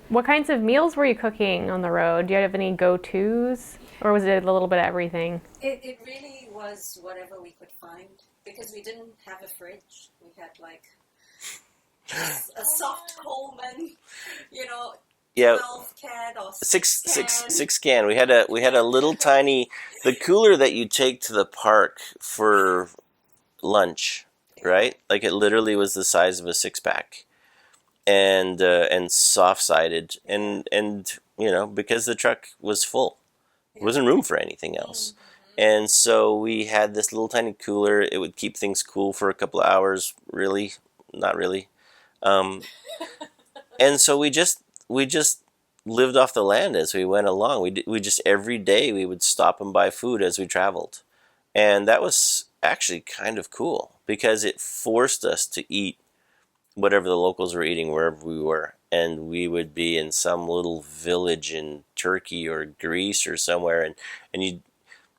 What kinds of meals were you cooking on the road? Do you have any go-tos? Or was it a little bit of everything? It really was whatever we could find, because we didn't have a fridge. We had like a soft Coleman, 12 can or 6 can. We had a little tiny, the cooler that you take to the park for lunch, right? Like it literally was the size of a 6-pack. And soft-sided, and because the truck was full, there wasn't room for anything else. And so we had this little tiny cooler. It would keep things cool for a couple of hours. Really, not really. And so we just lived off the land as we went along. We just every day we would stop and buy food as we traveled, and that was actually kind of cool because it forced us to eat whatever the locals were eating wherever we were. And we would be in some little village in Turkey or Greece or somewhere, and you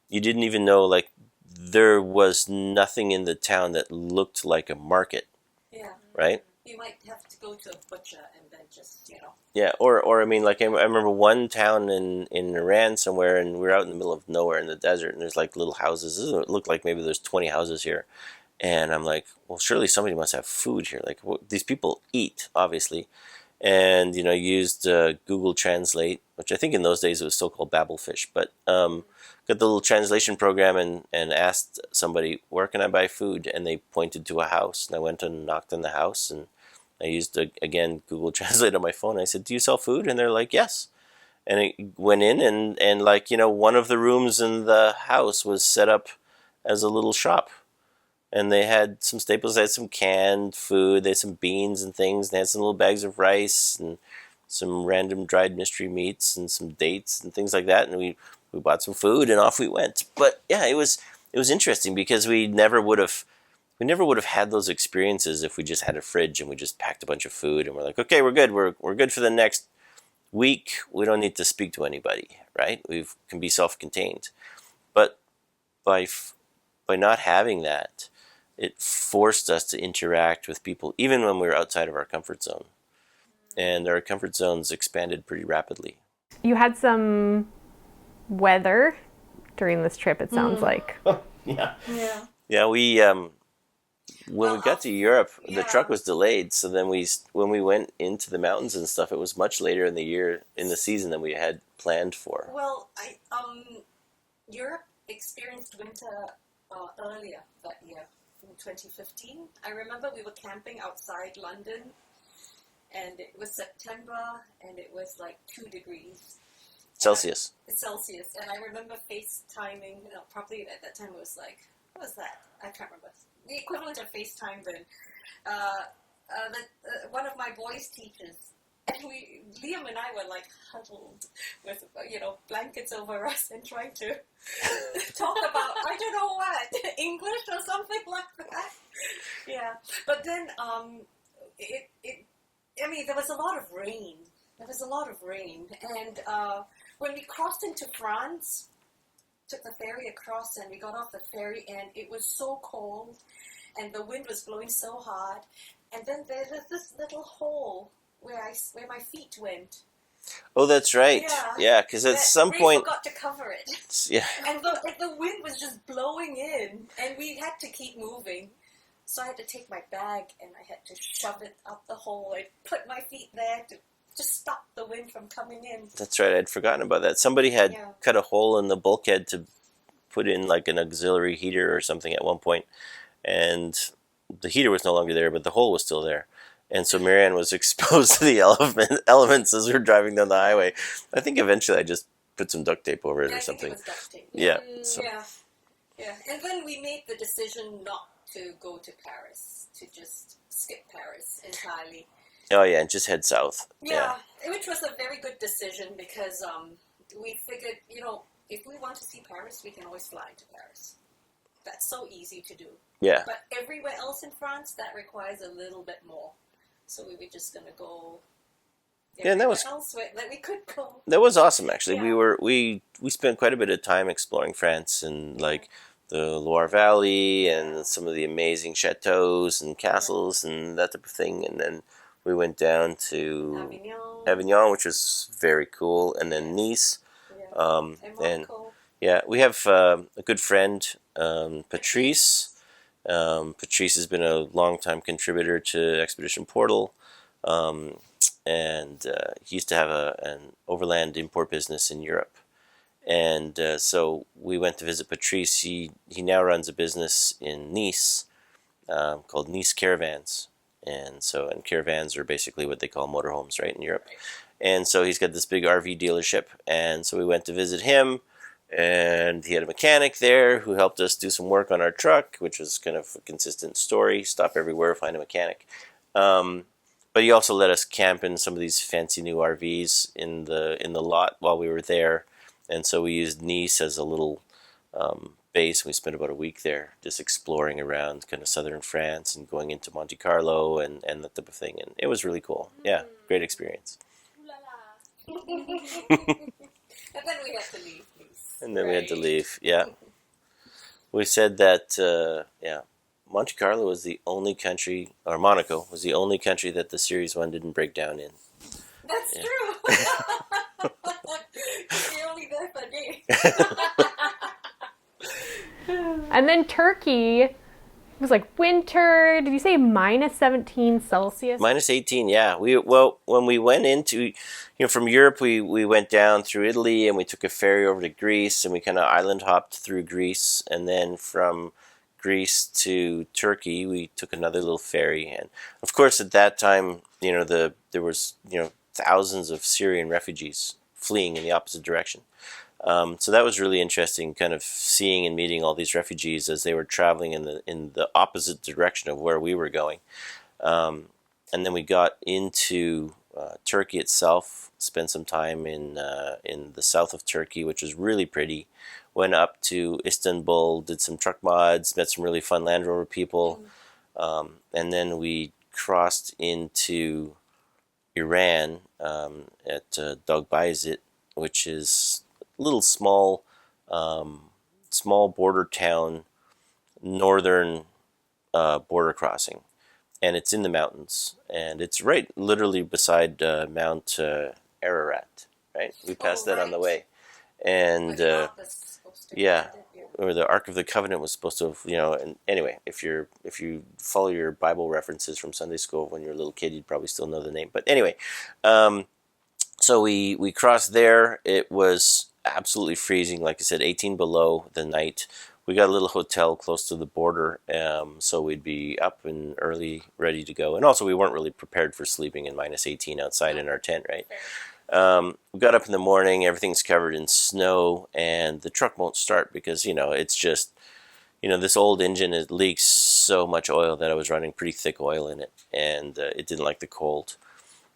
didn't even know, like, there was nothing in the town that looked like a market. Yeah. Right? You might have to go to a butcher and then just, Yeah, or I mean, like, I remember one town in Iran somewhere, and we were out in the middle of nowhere in the desert, and there's like little houses. It looked like maybe there's 20 houses here. And I'm like, well, surely somebody must have food here. Like, these people eat, obviously. And, used Google Translate, which I think in those days it was still called Babelfish. But got the little translation program and asked somebody, where can I buy food? And they pointed to a house. And I went and knocked on the house. And I used, again, Google Translate on my phone. I said, do you sell food? And they're like, yes. And it went in and like, one of the rooms in the house was set up as a little shop. And they had some staples. They had some canned food. They had some beans and things. They had some little bags of rice and some random dried mystery meats and some dates and things like that. And we bought some food and off we went. But yeah, it was interesting because we never would have had those experiences if we just had a fridge and we just packed a bunch of food and we're like, okay, we're good. We're good for the next week. We don't need to speak to anybody, right? We can be self-contained. But by not having that, it forced us to interact with people, even when we were outside of our comfort zone. And our comfort zones expanded pretty rapidly. You had some weather during this trip, it sounds like. Yeah. Yeah. Yeah, we when we got to Europe, the truck was delayed. So then when we went into the mountains and stuff, it was much later in the season than we had planned for. Well, Europe experienced winter earlier that year. In 2015, I remember we were camping outside London, and it was September, and it was like 2 degrees Celsius. And I remember FaceTiming. Probably at that time it was like, what was that? I can't remember. The equivalent of FaceTime then. One of my boys' teachers, and Liam and I were like huddled with blankets over us and trying to talk about I don't know what, English or something like that. Yeah, but then it I mean, there was a lot of rain. There was a lot of rain. And when we crossed into France, took the ferry across, and we got off the ferry, and it was so cold, and the wind was blowing so hard. And then there was this little hole where my feet went. Oh, that's right. Yeah, because at some point, forgot to cover it. Yeah. And the wind was just blowing in, and we had to keep moving. So I had to take my bag, and I had to shove it up the hole and put my feet there to just stop the wind from coming in. That's right. I'd forgotten about that. Somebody had cut a hole in the bulkhead to put in like an auxiliary heater or something at one point, and the heater was no longer there, but the hole was still there. And so Marianne was exposed to the elements as we were driving down the highway. I think eventually I just put some duct tape over it or something. I think it was duct tape. Yeah. Yeah. And then we made the decision not to go to Paris, to just skip Paris entirely. Oh yeah, and just head south. Yeah, which was a very good decision because we figured, if we want to see Paris, we can always fly to Paris. That's so easy to do. Yeah. But everywhere else in France, that requires a little bit more. So we were just going to go and that was elsewhere that we could go. That was awesome, actually. Yeah. We spent quite a bit of time exploring France and like the Loire Valley and some of the amazing chateaus and castles and that type of thing. And then we went down to Avignon, which was very cool, and then Nice. And we have a good friend, Patrice. Patrice has been a long-time contributor to Expedition Portal, and he used to have an overland import business in Europe. And so we went to visit Patrice. He now runs a business in Nice called Nice Caravans. And caravans are basically what they call motorhomes, right, in Europe. And so he's got this big RV dealership. And so we went to visit him. And he had a mechanic there who helped us do some work on our truck, which was kind of a consistent story. Stop everywhere, find a mechanic. But he also let us camp in some of these fancy new RVs in the lot while we were there. And so we used Nice as a little base. We spent about a week there just exploring around kind of southern France and going into Monte Carlo and that type of thing. And it was really cool. Yeah, great experience. And then we had to leave. And then we had to leave, yeah. We said that, Monte Carlo was the only country, or Monaco was the only country that the Series 1 didn't break down in. That's true. You're only there for a day. And then Turkey was like winter. Did you say minus 17 Celsius? Minus 18, yeah. When we went into, from Europe, we went down through Italy and we took a ferry over to Greece and we kind of island hopped through Greece, and then from Greece to Turkey we took another little ferry. And of course at that time, there was thousands of Syrian refugees fleeing in the opposite direction. So that was really interesting, kind of seeing and meeting all these refugees as they were traveling in the opposite direction of where we were going. And then we got into Turkey itself, spent some time in the south of Turkey, which is really pretty. Went up to Istanbul, did some truck mods, met some really fun Land Rover people. And then we crossed into Iran at Dogbayzit, which is little small border town, northern border crossing, and it's in the mountains, and it's right literally beside Mount Ararat. Right, we passed that on the way, and or the Ark of the Covenant was supposed to have, and anyway, if you follow your Bible references from Sunday school when you're a little kid, you'd probably still know the name. But anyway, so we crossed there. It was absolutely freezing, like I said, 18 below the night. We got a little hotel close to the border, so we'd be up and early, ready to go. And also, we weren't really prepared for sleeping in minus 18 outside in our tent, right? We got up in the morning, everything's covered in snow, and the truck won't start because, it's just, this old engine, it leaks so much oil that I was running pretty thick oil in it, and it didn't like the cold.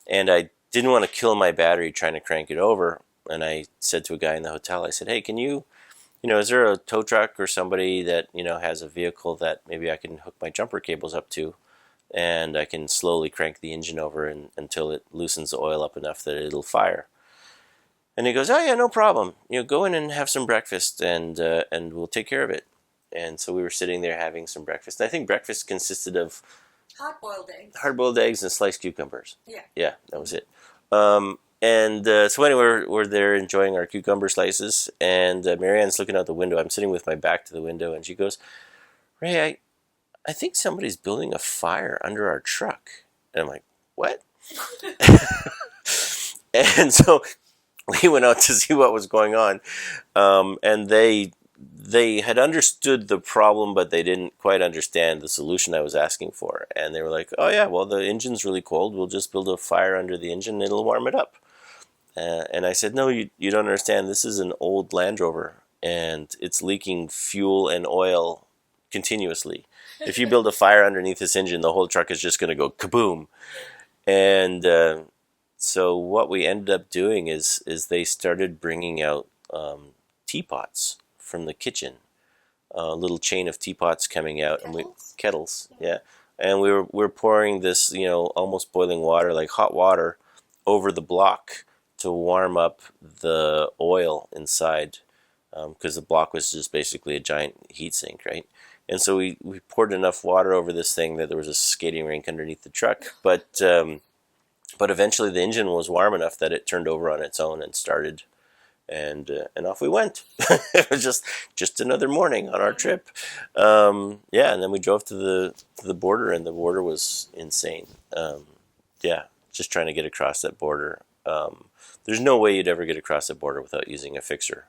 And I didn't want to kill my battery trying to crank it over. And I said to a guy in the hotel, I said, hey, can you, is there a tow truck or somebody that, has a vehicle that maybe I can hook my jumper cables up to? and I can slowly crank the engine over until it loosens the oil up enough that it'll fire. And he goes, oh yeah, no problem. Go in and have some breakfast, and we'll take care of it. And so we were sitting there having some breakfast. I think breakfast consisted of hard-boiled eggs and sliced cucumbers. Yeah, that was it. So anyway, we're there enjoying our cucumber slices, and Marianne's looking out the window. I'm sitting with my back to the window, and she goes, Ray, I think somebody's building a fire under our truck. And I'm like, what? And so we went out to see what was going on, and they had understood the problem, but they didn't quite understand the solution I was asking for. And they were like, oh yeah, well, the engine's really cold. We'll just build a fire under the engine and it'll warm it up. And I said, no, you don't understand. This is an old Land Rover, and it's leaking fuel and oil continuously. If you build a fire underneath this engine, the whole truck is just going to go kaboom. And so what we ended up doing is they started bringing out teapots from the kitchen, a little chain of teapots coming out, kettles, yeah. And we were pouring this, almost boiling water, like hot water, over the block to warm up the oil inside, because the block was just basically a giant heat sink, right? And so we poured enough water over this thing that there was a skating rink underneath the truck, but eventually the engine was warm enough that it turned over on its own and started, and off we went. It was just another morning on our trip. And then we drove to the border, and the border was insane. Just trying to get across that border. There's no way you'd ever get across the border without using a fixer.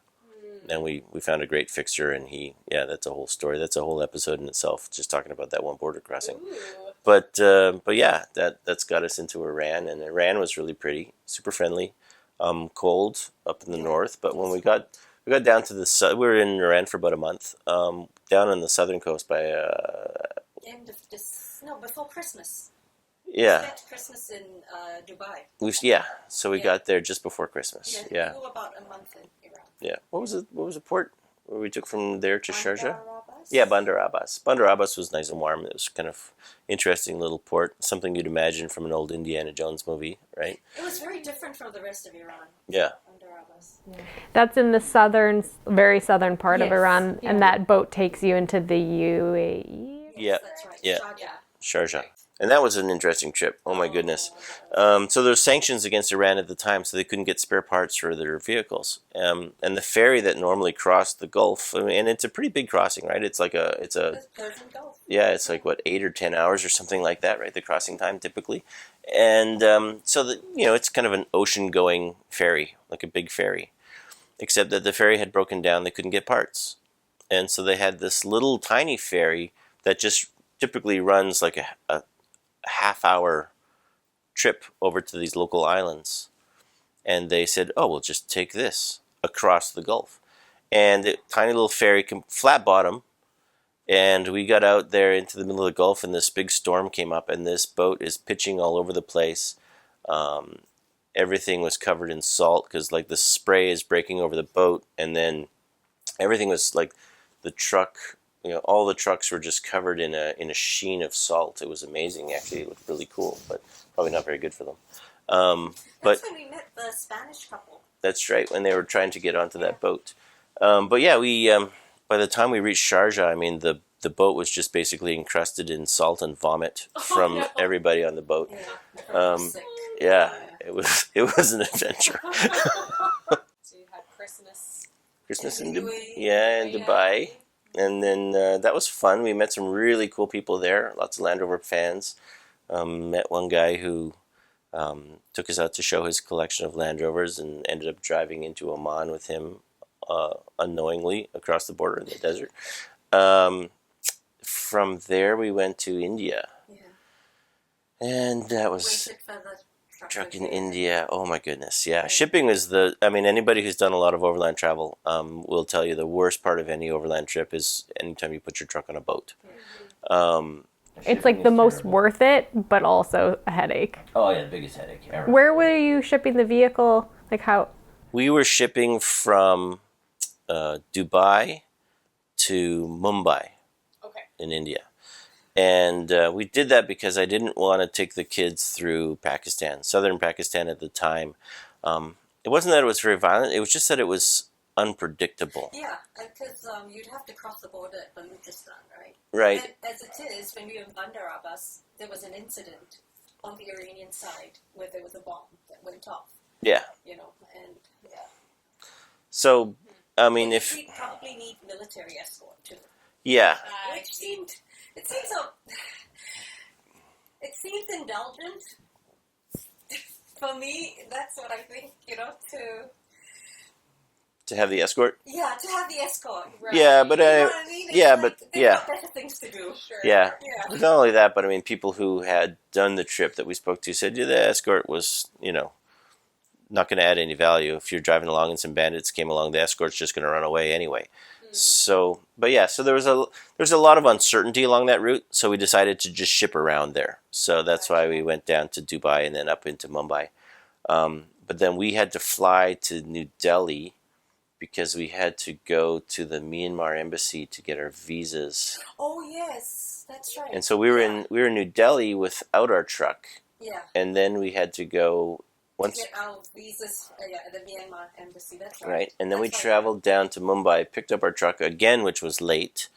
And we found a great fixer, and that's a whole story. That's a whole episode in itself, just talking about that one border crossing. Ooh. But yeah, that's got us into Iran, and Iran was really pretty, super friendly, cold up in the north. But when we got down to we were in Iran for about a month, down on the southern coast by before Christmas. Yeah. We spent Christmas in Dubai. So we got there just before Christmas. Yeah. We were about a month in Iran. Yeah. What was the port where we took from there to Sharjah? Abbas? Yeah, Bandar Abbas. Bandar Abbas was nice and warm. It was kind of interesting little port, something you'd imagine from an old Indiana Jones movie, right? It was very different from the rest of Iran. Yeah. Bandar Abbas. Yeah. That's in the very southern part of Iran, and that boat takes you into the UAE. Yeah. That's right. Yeah. Sharjah. Sharjah. And that was an interesting trip. Oh my goodness. So there's sanctions against Iran at the time, so they couldn't get spare parts for their vehicles. And the ferry that normally crossed the Gulf, and it's a pretty big crossing, right? It's a Persian Gulf. Yeah, it's like 8 or 10 hours or something like that, right? The crossing time typically. And so it's kind of an ocean-going ferry, like a big ferry, except that the ferry had broken down. They couldn't get parts, and so they had this little tiny ferry that just typically runs like a half-hour trip over to these local islands. And they said, oh, we'll just take this across the Gulf. And a tiny little ferry, flat bottom, and we got out there into the middle of the Gulf, and this big storm came up, and this boat is pitching all over the place. Everything was covered in salt, because like the spray is breaking over the boat, and then everything was like the truck, all the trucks were just covered in a sheen of salt. It was amazing, actually. It looked really cool, but probably not very good for them. That's when we met the Spanish couple. That's right, when they were trying to get onto that boat. But yeah, we by the time we reached Sharjah, I mean, the boat was just basically encrusted in salt and vomit from everybody on the boat. Yeah, it was an adventure. So you had Christmas in Dubai. And then that was fun. We met some really cool people there, lots of Land Rover fans. Met one guy who took us out to show his collection of Land Rovers, and ended up driving into Oman with him unknowingly across the border in the desert. From there, we went to India. Yeah. And that was truck in India. Oh my goodness. Yeah. Shipping is anybody who's done a lot of overland travel will tell you the worst part of any overland trip is anytime you put your truck on a boat. It's like the most worth it, but also a headache. Oh yeah, the biggest headache ever. Where were you shipping the vehicle? Like how? We were shipping from Dubai to Mumbai in India. And we did that because I didn't want to take the kids through Pakistan, southern Pakistan at the time. It wasn't that it was very violent, it was just that it was unpredictable. Yeah, because you'd have to cross the border at Baluchistan, right? Right. And as it is, when we were in Bandar Abbas, there was an incident on the Iranian side where there was a bomb that went off. Yeah. You know, and yeah. So, I mean, if... We probably need military escort, too. Yeah. Which seemed indulgent. For me, that's what I think, To have the escort? Yeah, to have the escort. Right. Yeah, but... you know what I mean? They've got better things to do. Sure. Yeah. But not only that, but I mean, people who had done the trip that we spoke to said, the escort was, not going to add any value. If you're driving along and some bandits came along, the escort's just going to run away anyway. So, but yeah, so there was a lot of uncertainty along that route, so we decided to just ship around there. So that's why we went down to Dubai and then up into Mumbai. But then we had to fly to New Delhi because we had to go to the Myanmar embassy to get our visas. Oh yes, that's right. And so we were in New Delhi without our truck. Yeah. And then we had to go to get our visas at the Myanmar embassy. That's right. Right, and then we traveled down to Mumbai, picked up our truck again, which was late,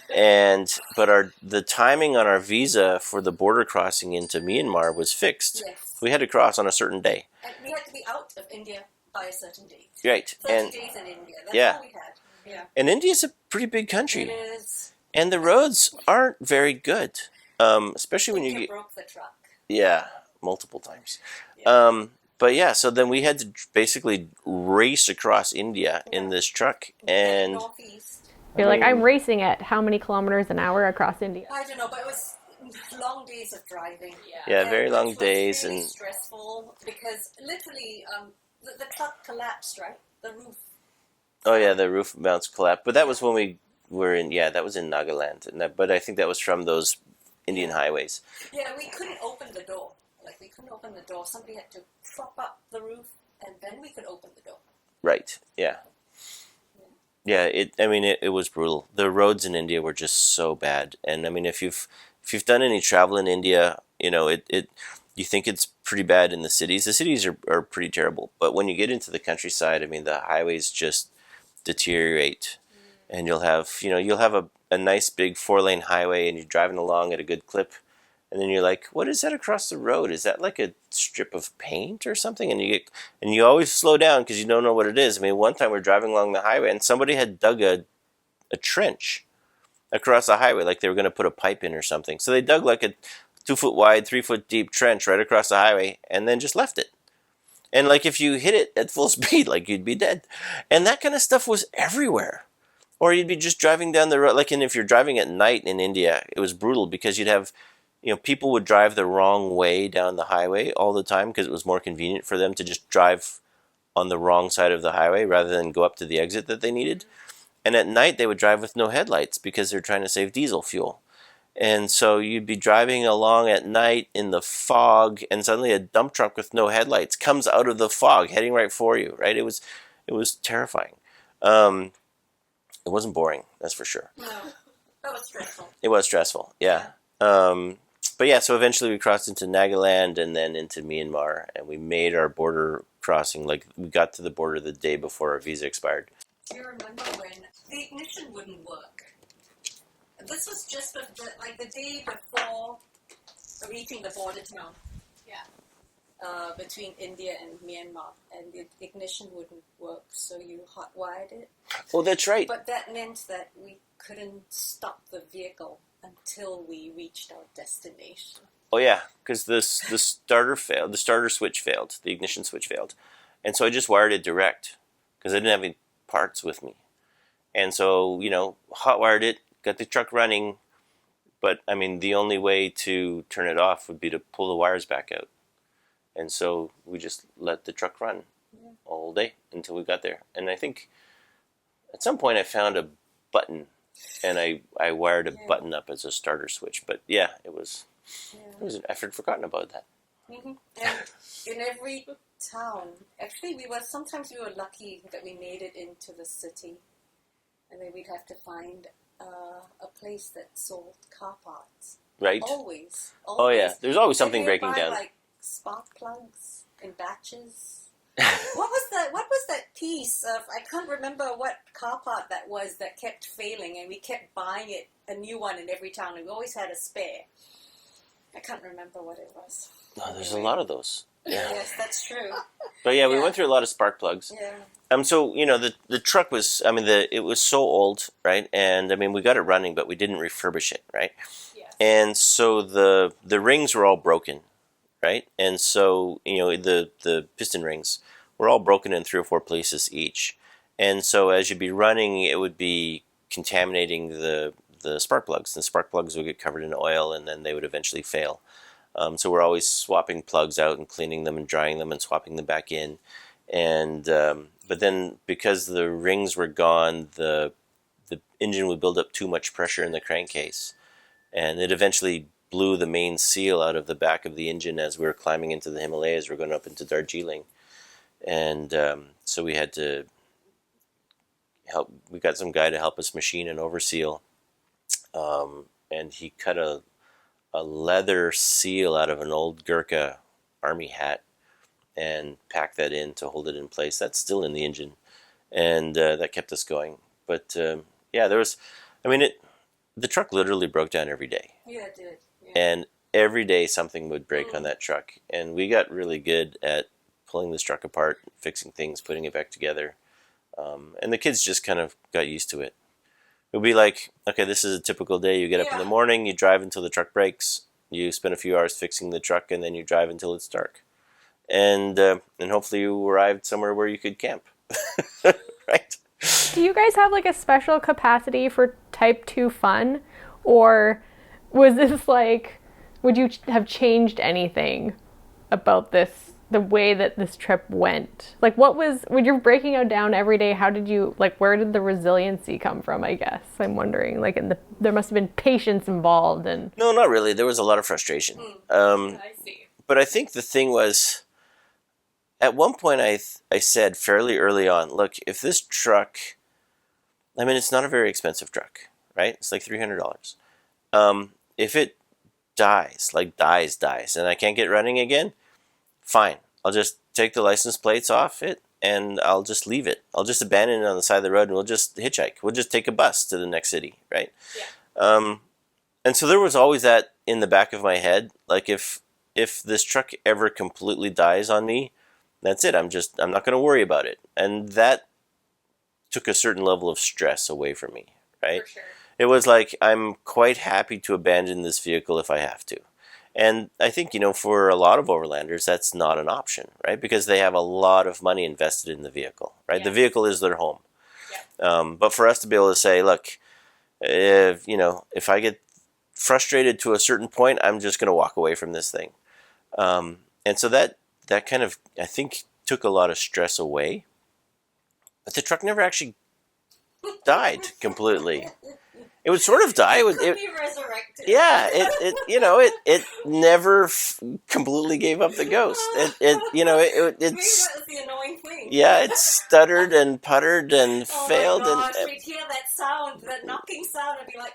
but the timing on our visa for the border crossing into Myanmar was fixed. Yes. We had to cross on a certain day. And we had to be out of India by a certain date. Right. 30 days in India. That's all we had. Yeah. And India's a pretty big country. It is. And the roads aren't very good, especially when you broke the truck. Yeah, multiple times. Yeah. But yeah, so then we had to basically race across India in this truck, and northeast. You're like, I'm racing at how many kilometers an hour across India? I don't know, but it was long days of driving. Yeah, very long days, really and stressful because literally the truck collapsed, right? The roof. Oh yeah, the roof mounts collapsed. But that was when we were in. Yeah, that was in Nagaland, but I think that was from those Indian highways. Yeah, we couldn't open the door. We couldn't open the door. Somebody had to prop up the roof, and then we could open the door. Right. Yeah. Yeah. It was brutal. The roads in India were just so bad. And I mean, if you've done any travel in India, you think it's pretty bad in the cities. The cities are pretty terrible. But when you get into the countryside, I mean, the highways just deteriorate, and you'll have a nice big 4-lane highway, and you're driving along at a good clip. And then you're like, what is that across the road? Is that like a strip of paint or something? And you always slow down because you don't know what it is. I mean, one time we were driving along the highway and somebody had dug a trench across the highway, like they were going to put a pipe in or something. So they dug like a 2-foot wide, 3-foot deep trench right across the highway and then just left it. And like if you hit it at full speed, like you'd be dead. And that kind of stuff was everywhere. Or you'd be just driving down the road. And if you're driving at night in India, it was brutal because you'd have... people would drive the wrong way down the highway all the time because it was more convenient for them to just drive on the wrong side of the highway rather than go up to the exit that they needed. And at night they would drive with no headlights because they're trying to save diesel fuel. And so you'd be driving along at night in the fog, and suddenly a dump truck with no headlights comes out of the fog heading right for you, right? It was terrifying. It wasn't boring, that's for sure. No, that was stressful. It was stressful, yeah. But yeah, so eventually we crossed into Nagaland and then into Myanmar, and we made our border crossing. Like, we got to the border the day before our visa expired. Do you remember when the ignition wouldn't work? This was just the day before reaching the border town. Yeah. Between India and Myanmar, and the ignition wouldn't work, so you hotwired it. Oh, that's right. But that meant that we couldn't stop the vehicle until we reached our destination. Oh yeah, because the starter failed. The starter switch failed. The ignition switch failed, and so I just wired it direct because I didn't have any parts with me, and so hotwired it, got the truck running. But I mean, the only way to turn it off would be to pull the wires back out, and so we just let the truck run all day until we got there. And I think at some point I found a button. And I wired a button up as a starter switch. But yeah, it was an effort. Forgotten about that. Mm-hmm. And in every town, actually sometimes we were lucky that we made it into the city. And then we'd have to find a place that sold car parts. right? Always. Oh yeah, there's always something Did you breaking buy, down. like spark plugs in batches? What was that piece of, I can't remember what car part that was that kept failing, and we kept buying it, a new one in every town, and we always had a spare. I can't remember what it was. Oh, there's a lot of those. Yeah. Yes, that's true. But yeah, we Yeah. went through a lot of spark plugs. Yeah. So the truck was, it was so old, right? And we got it running, but we didn't refurbish it, right? Yes. And so the rings were all broken, right? And so the piston rings were all broken in 3 or 4 places each. And so as you'd be running, it would be contaminating the spark plugs. The spark plugs would get covered in oil, and then they would eventually fail. So we're always swapping plugs out and cleaning them and drying them and swapping them back in. And but then because the rings were gone, the engine would build up too much pressure in the crankcase, and it eventually blew the main seal out of the back of the engine as we were climbing into the Himalayas. We're going up into Darjeeling, and so we had to help. We got some guy to help us machine and overseal, and he cut a leather seal out of an old Gurkha army hat and packed that in to hold it in place. That's still in the engine, and that kept us going. But yeah, there was, the truck literally broke down every day. Yeah, it did. Yeah. And every day something would break on that truck. And we got really good at pulling this truck apart, fixing things, putting it back together. And the kids just kind of got used to it. It would be like, okay, this is a typical day. You get up in the morning, you drive until the truck breaks, you spend a few hours fixing the truck, and then you drive until it's dark. And hopefully you arrived somewhere where you could camp. Right? Do you guys have like a special capacity for type 2 fun? Or was this like, would you have changed anything about this, the way that this trip went? Like when you're breaking it down every day, how did you, like, where did the resiliency come from, I guess? I'm wondering, like, there must have been patience involved. And No, not really. There was a lot of frustration. I see. But I think the thing was, at one point I said fairly early on, look, if this truck, it's not a very expensive truck, right? It's like $300. If it dies, and I can't get running again, fine. I'll just take the license plates off it, and I'll just leave it. I'll just abandon it on the side of the road, and we'll just hitchhike. We'll just take a bus to the next city, right? Yeah. And so there was always that in the back of my head, like if this truck ever completely dies on me, that's it. I'm not going to worry about it. And that took a certain level of stress away from me, right? For sure. It was like, I'm quite happy to abandon this vehicle if I have to. And I think, for a lot of overlanders, that's not an option, right? Because they have a lot of money invested in the vehicle, right? Yes. The vehicle is their home. Yeah. But for us to be able to say, look, if I get frustrated to a certain point, I'm just going to walk away from this thing. And so that kind of, I think, took a lot of stress away. But the truck never actually died completely. It would sort of die. It could be resurrected. Yeah, it never completely gave up the ghost. It's Maybe that was the annoying thing. yeah, it stuttered and puttered and failed. Oh my gosh, and we'd hear that sound, that knocking sound, and be like,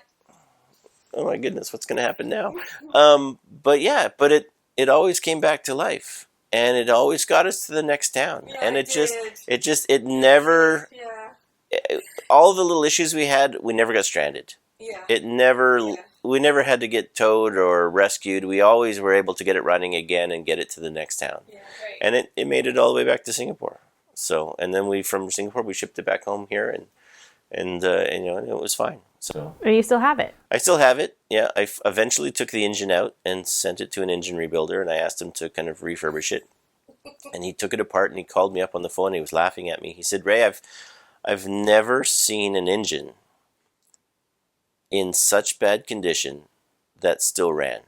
oh my goodness, what's going to happen now? But it always came back to life, and it always got us to the next town. yeah, And it it never, Yeah. all the little issues we had, we never got stranded. Yeah. We never had to get towed or rescued. We always were able to get it running again and get it to the next town. Yeah. Right. And it made it all the way back to Singapore. So, and then from Singapore, we shipped it back home here, and it was fine. So. and you still have it. I still have it. Yeah, I eventually took the engine out and sent it to an engine rebuilder, and I asked him to kind of refurbish it. And he took it apart, and he called me up on the phone, and he was laughing at me. He said, "Ray, I've never seen an engine in such bad condition that still ran."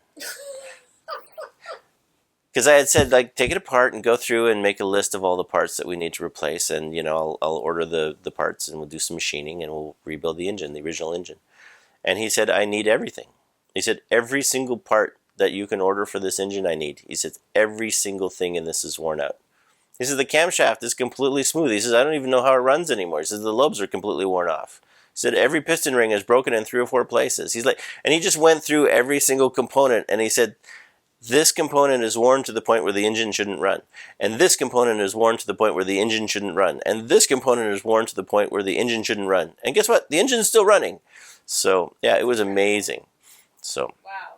Because I had said, like, take it apart and go through and make a list of all the parts that we need to replace, and I'll order the parts, and we'll do some machining, and we'll rebuild the engine, the original engine. And he said, I need everything. He said, every single part that you can order for this engine, I need. He said, every single thing in this is worn out. He said, the camshaft is completely smooth. He says, I don't even know how it runs anymore. He says, the lobes are completely worn off. said every piston ring is broken in 3 or 4 places. He's like, and he just went through every single component, and he said, this component is worn to the point where the engine shouldn't run, and this component is worn to the point where the engine shouldn't run, and this component is worn to the point where the engine shouldn't run. And guess what? The engine's still running. So yeah, it was amazing. So Wow.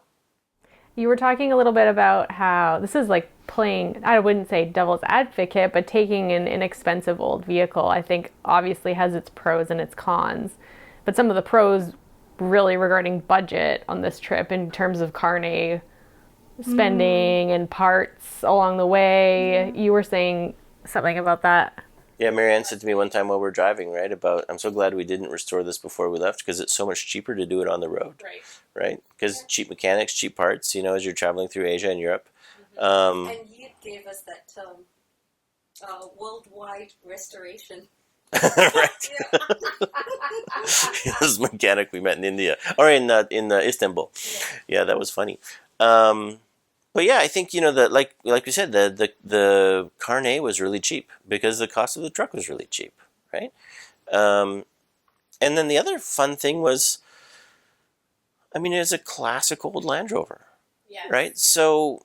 You were talking a little bit about how this is like playing, I wouldn't say devil's advocate, but taking an inexpensive old vehicle, I think obviously has its pros and its cons. But some of the pros really regarding budget on this trip in terms of carnet spending and parts along the way. You were saying something about that. yeah, Marianne said to me one time while we were driving, right, about, I'm so glad we didn't restore this before we left because it's so much cheaper to do it on the road. Right. Right? Because cheap mechanics, cheap parts, you know, as you're traveling through Asia and Europe. And you gave us that worldwide restoration. Right. Yeah. This mechanic we met in India or in Istanbul. Yeah, that was funny. But yeah, I think, you know, that like we said, the carnet was really cheap because the cost of the truck was really cheap, right? And then the other fun thing was, I mean, it's a classic old Land Rover, Yes. right? So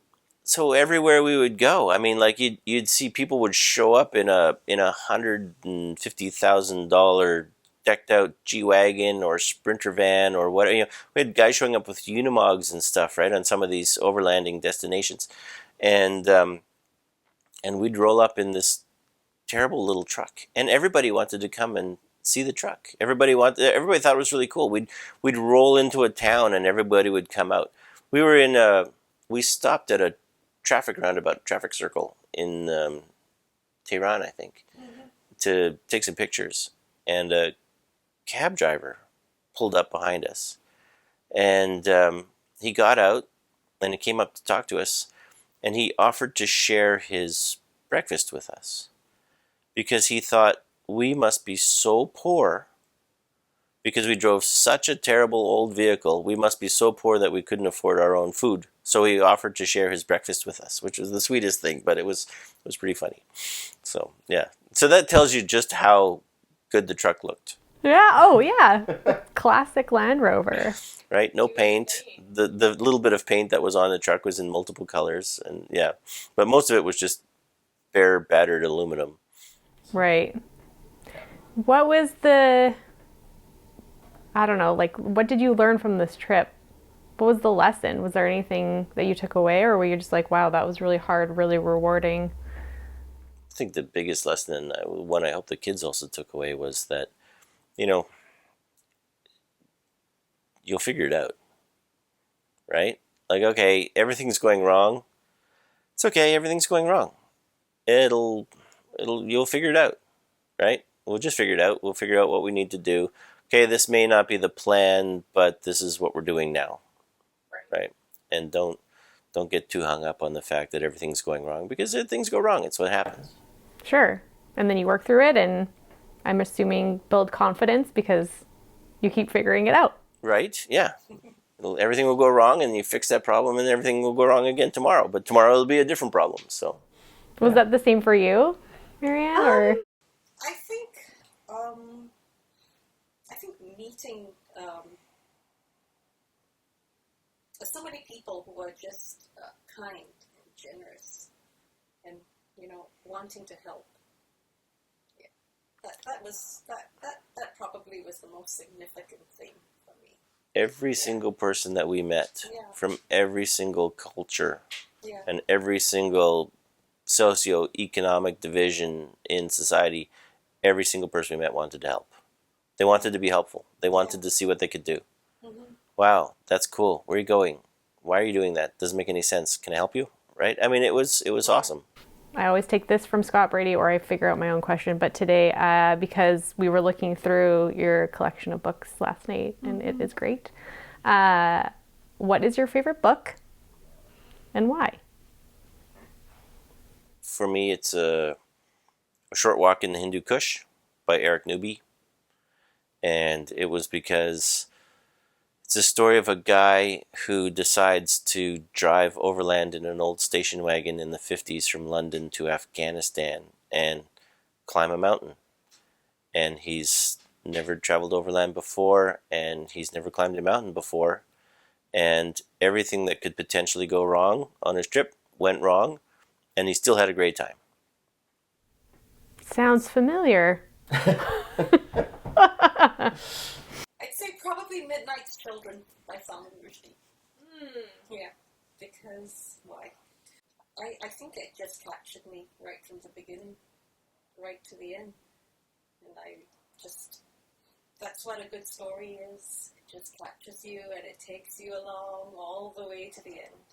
everywhere we would go, I mean, like you'd see people would show up in a $150,000 decked out G-Wagon or Sprinter van or whatever. You know, we had guys showing up with Unimogs and stuff, right, on some of these overlanding destinations, and we'd roll up in this terrible little truck, and everybody wanted to come and see the truck. Everybody thought it was really cool. We'd roll into a town and everybody would come out. We stopped at a traffic circle in Tehran, I think, to take some pictures, and a cab driver pulled up behind us, and he got out and he came up to talk to us, and he offered to share his breakfast with us because he thought we must be so poor because we drove such a terrible old vehicle. We must be so poor that we couldn't afford our own food. So he offered to share his breakfast with us, which was the sweetest thing, but it was pretty funny. So yeah, so that tells you just how good the truck looked. Yeah, oh yeah. Classic Land Rover. Right? No paint. The little bit of paint that was on the truck was in multiple colors, and yeah, but most of it was just bare battered aluminum. Right. What was I don't know, like, what did you learn from this trip? What was the lesson? Was there anything that you took away, or were you just like, wow, that was really hard, really rewarding? I think the biggest lesson, and one I hope the kids also took away, was that, you know, you'll figure it out, right? Like, okay, everything's going wrong. It's okay, everything's going wrong. You'll figure it out, right? We'll just figure it out. We'll figure out what we need to do. Okay, this may not be the plan, but this is what we're doing now, right? And don't get too hung up on the fact that everything's going wrong, because if things go wrong, it's what happens. Sure. And then you work through it, and I'm assuming build confidence because you keep figuring it out. Right? Yeah. Everything will go wrong, and you fix that problem, and everything will go wrong again tomorrow. But tomorrow will be a different problem. So, Was that the same for you, Marianne? Or I think meeting so many people who are just kind and generous, and wanting to help. Yeah, that probably was the most significant thing for me. every single person that we met from every single culture and every single socioeconomic division in society, every single person we met wanted to help. They wanted to be helpful. They wanted to see what they could do. Wow, that's cool. Where are you going? Why are you doing that? Doesn't make any sense. Can I help you? Right? I mean, it was awesome. I always take this from Scott Brady, or I figure out my own question. But today, because we were looking through your collection of books last night, and it is great. What is your favorite book, and why? For me, it's a Short Walk in the Hindu Kush by Eric Newby. And it was because it's a story of a guy who decides to drive overland in an old station wagon in the 50s from London to Afghanistan and climb a mountain. And he's never traveled overland before, and he's never climbed a mountain before. And everything that could potentially go wrong on his trip went wrong, and he still had a great time. Sounds familiar. I'd say probably Midnight's Children by Salman Rushdie. Yeah, because why? I think it just captured me right from the beginning, right to the end, and that's what a good story is. It just captures you and it takes you along all the way to the end.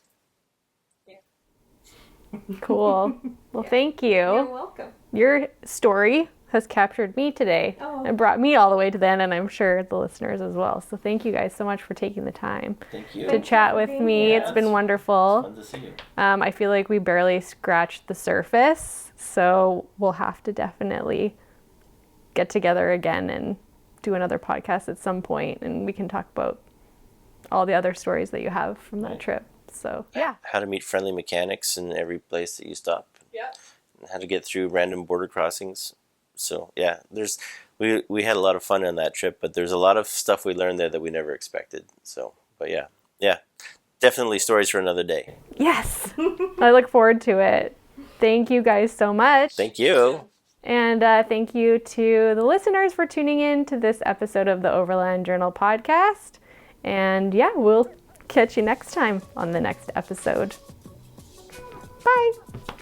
Yeah. Cool. Well, thank you. You're welcome. Your story has captured me today and brought me all the way to the end, and I'm sure the listeners as well. So thank you guys so much for taking the time to chat with me. It's been wonderful. Fun to see you. I feel like we barely scratched the surface, so we'll have to definitely get together again and do another podcast at some point, and we can talk about all the other stories that you have from that trip. So yeah, how to meet friendly mechanics in every place that you stop. Yeah. And how to get through random border crossings. So yeah, we had a lot of fun on that trip, but there's a lot of stuff we learned there that we never expected. So, but yeah, definitely stories for another day. yes, I look forward to it. Thank you guys so much. Thank you. And thank you to the listeners for tuning in to this episode of the Overland Journal podcast. And yeah, we'll catch you next time on the next episode. Bye.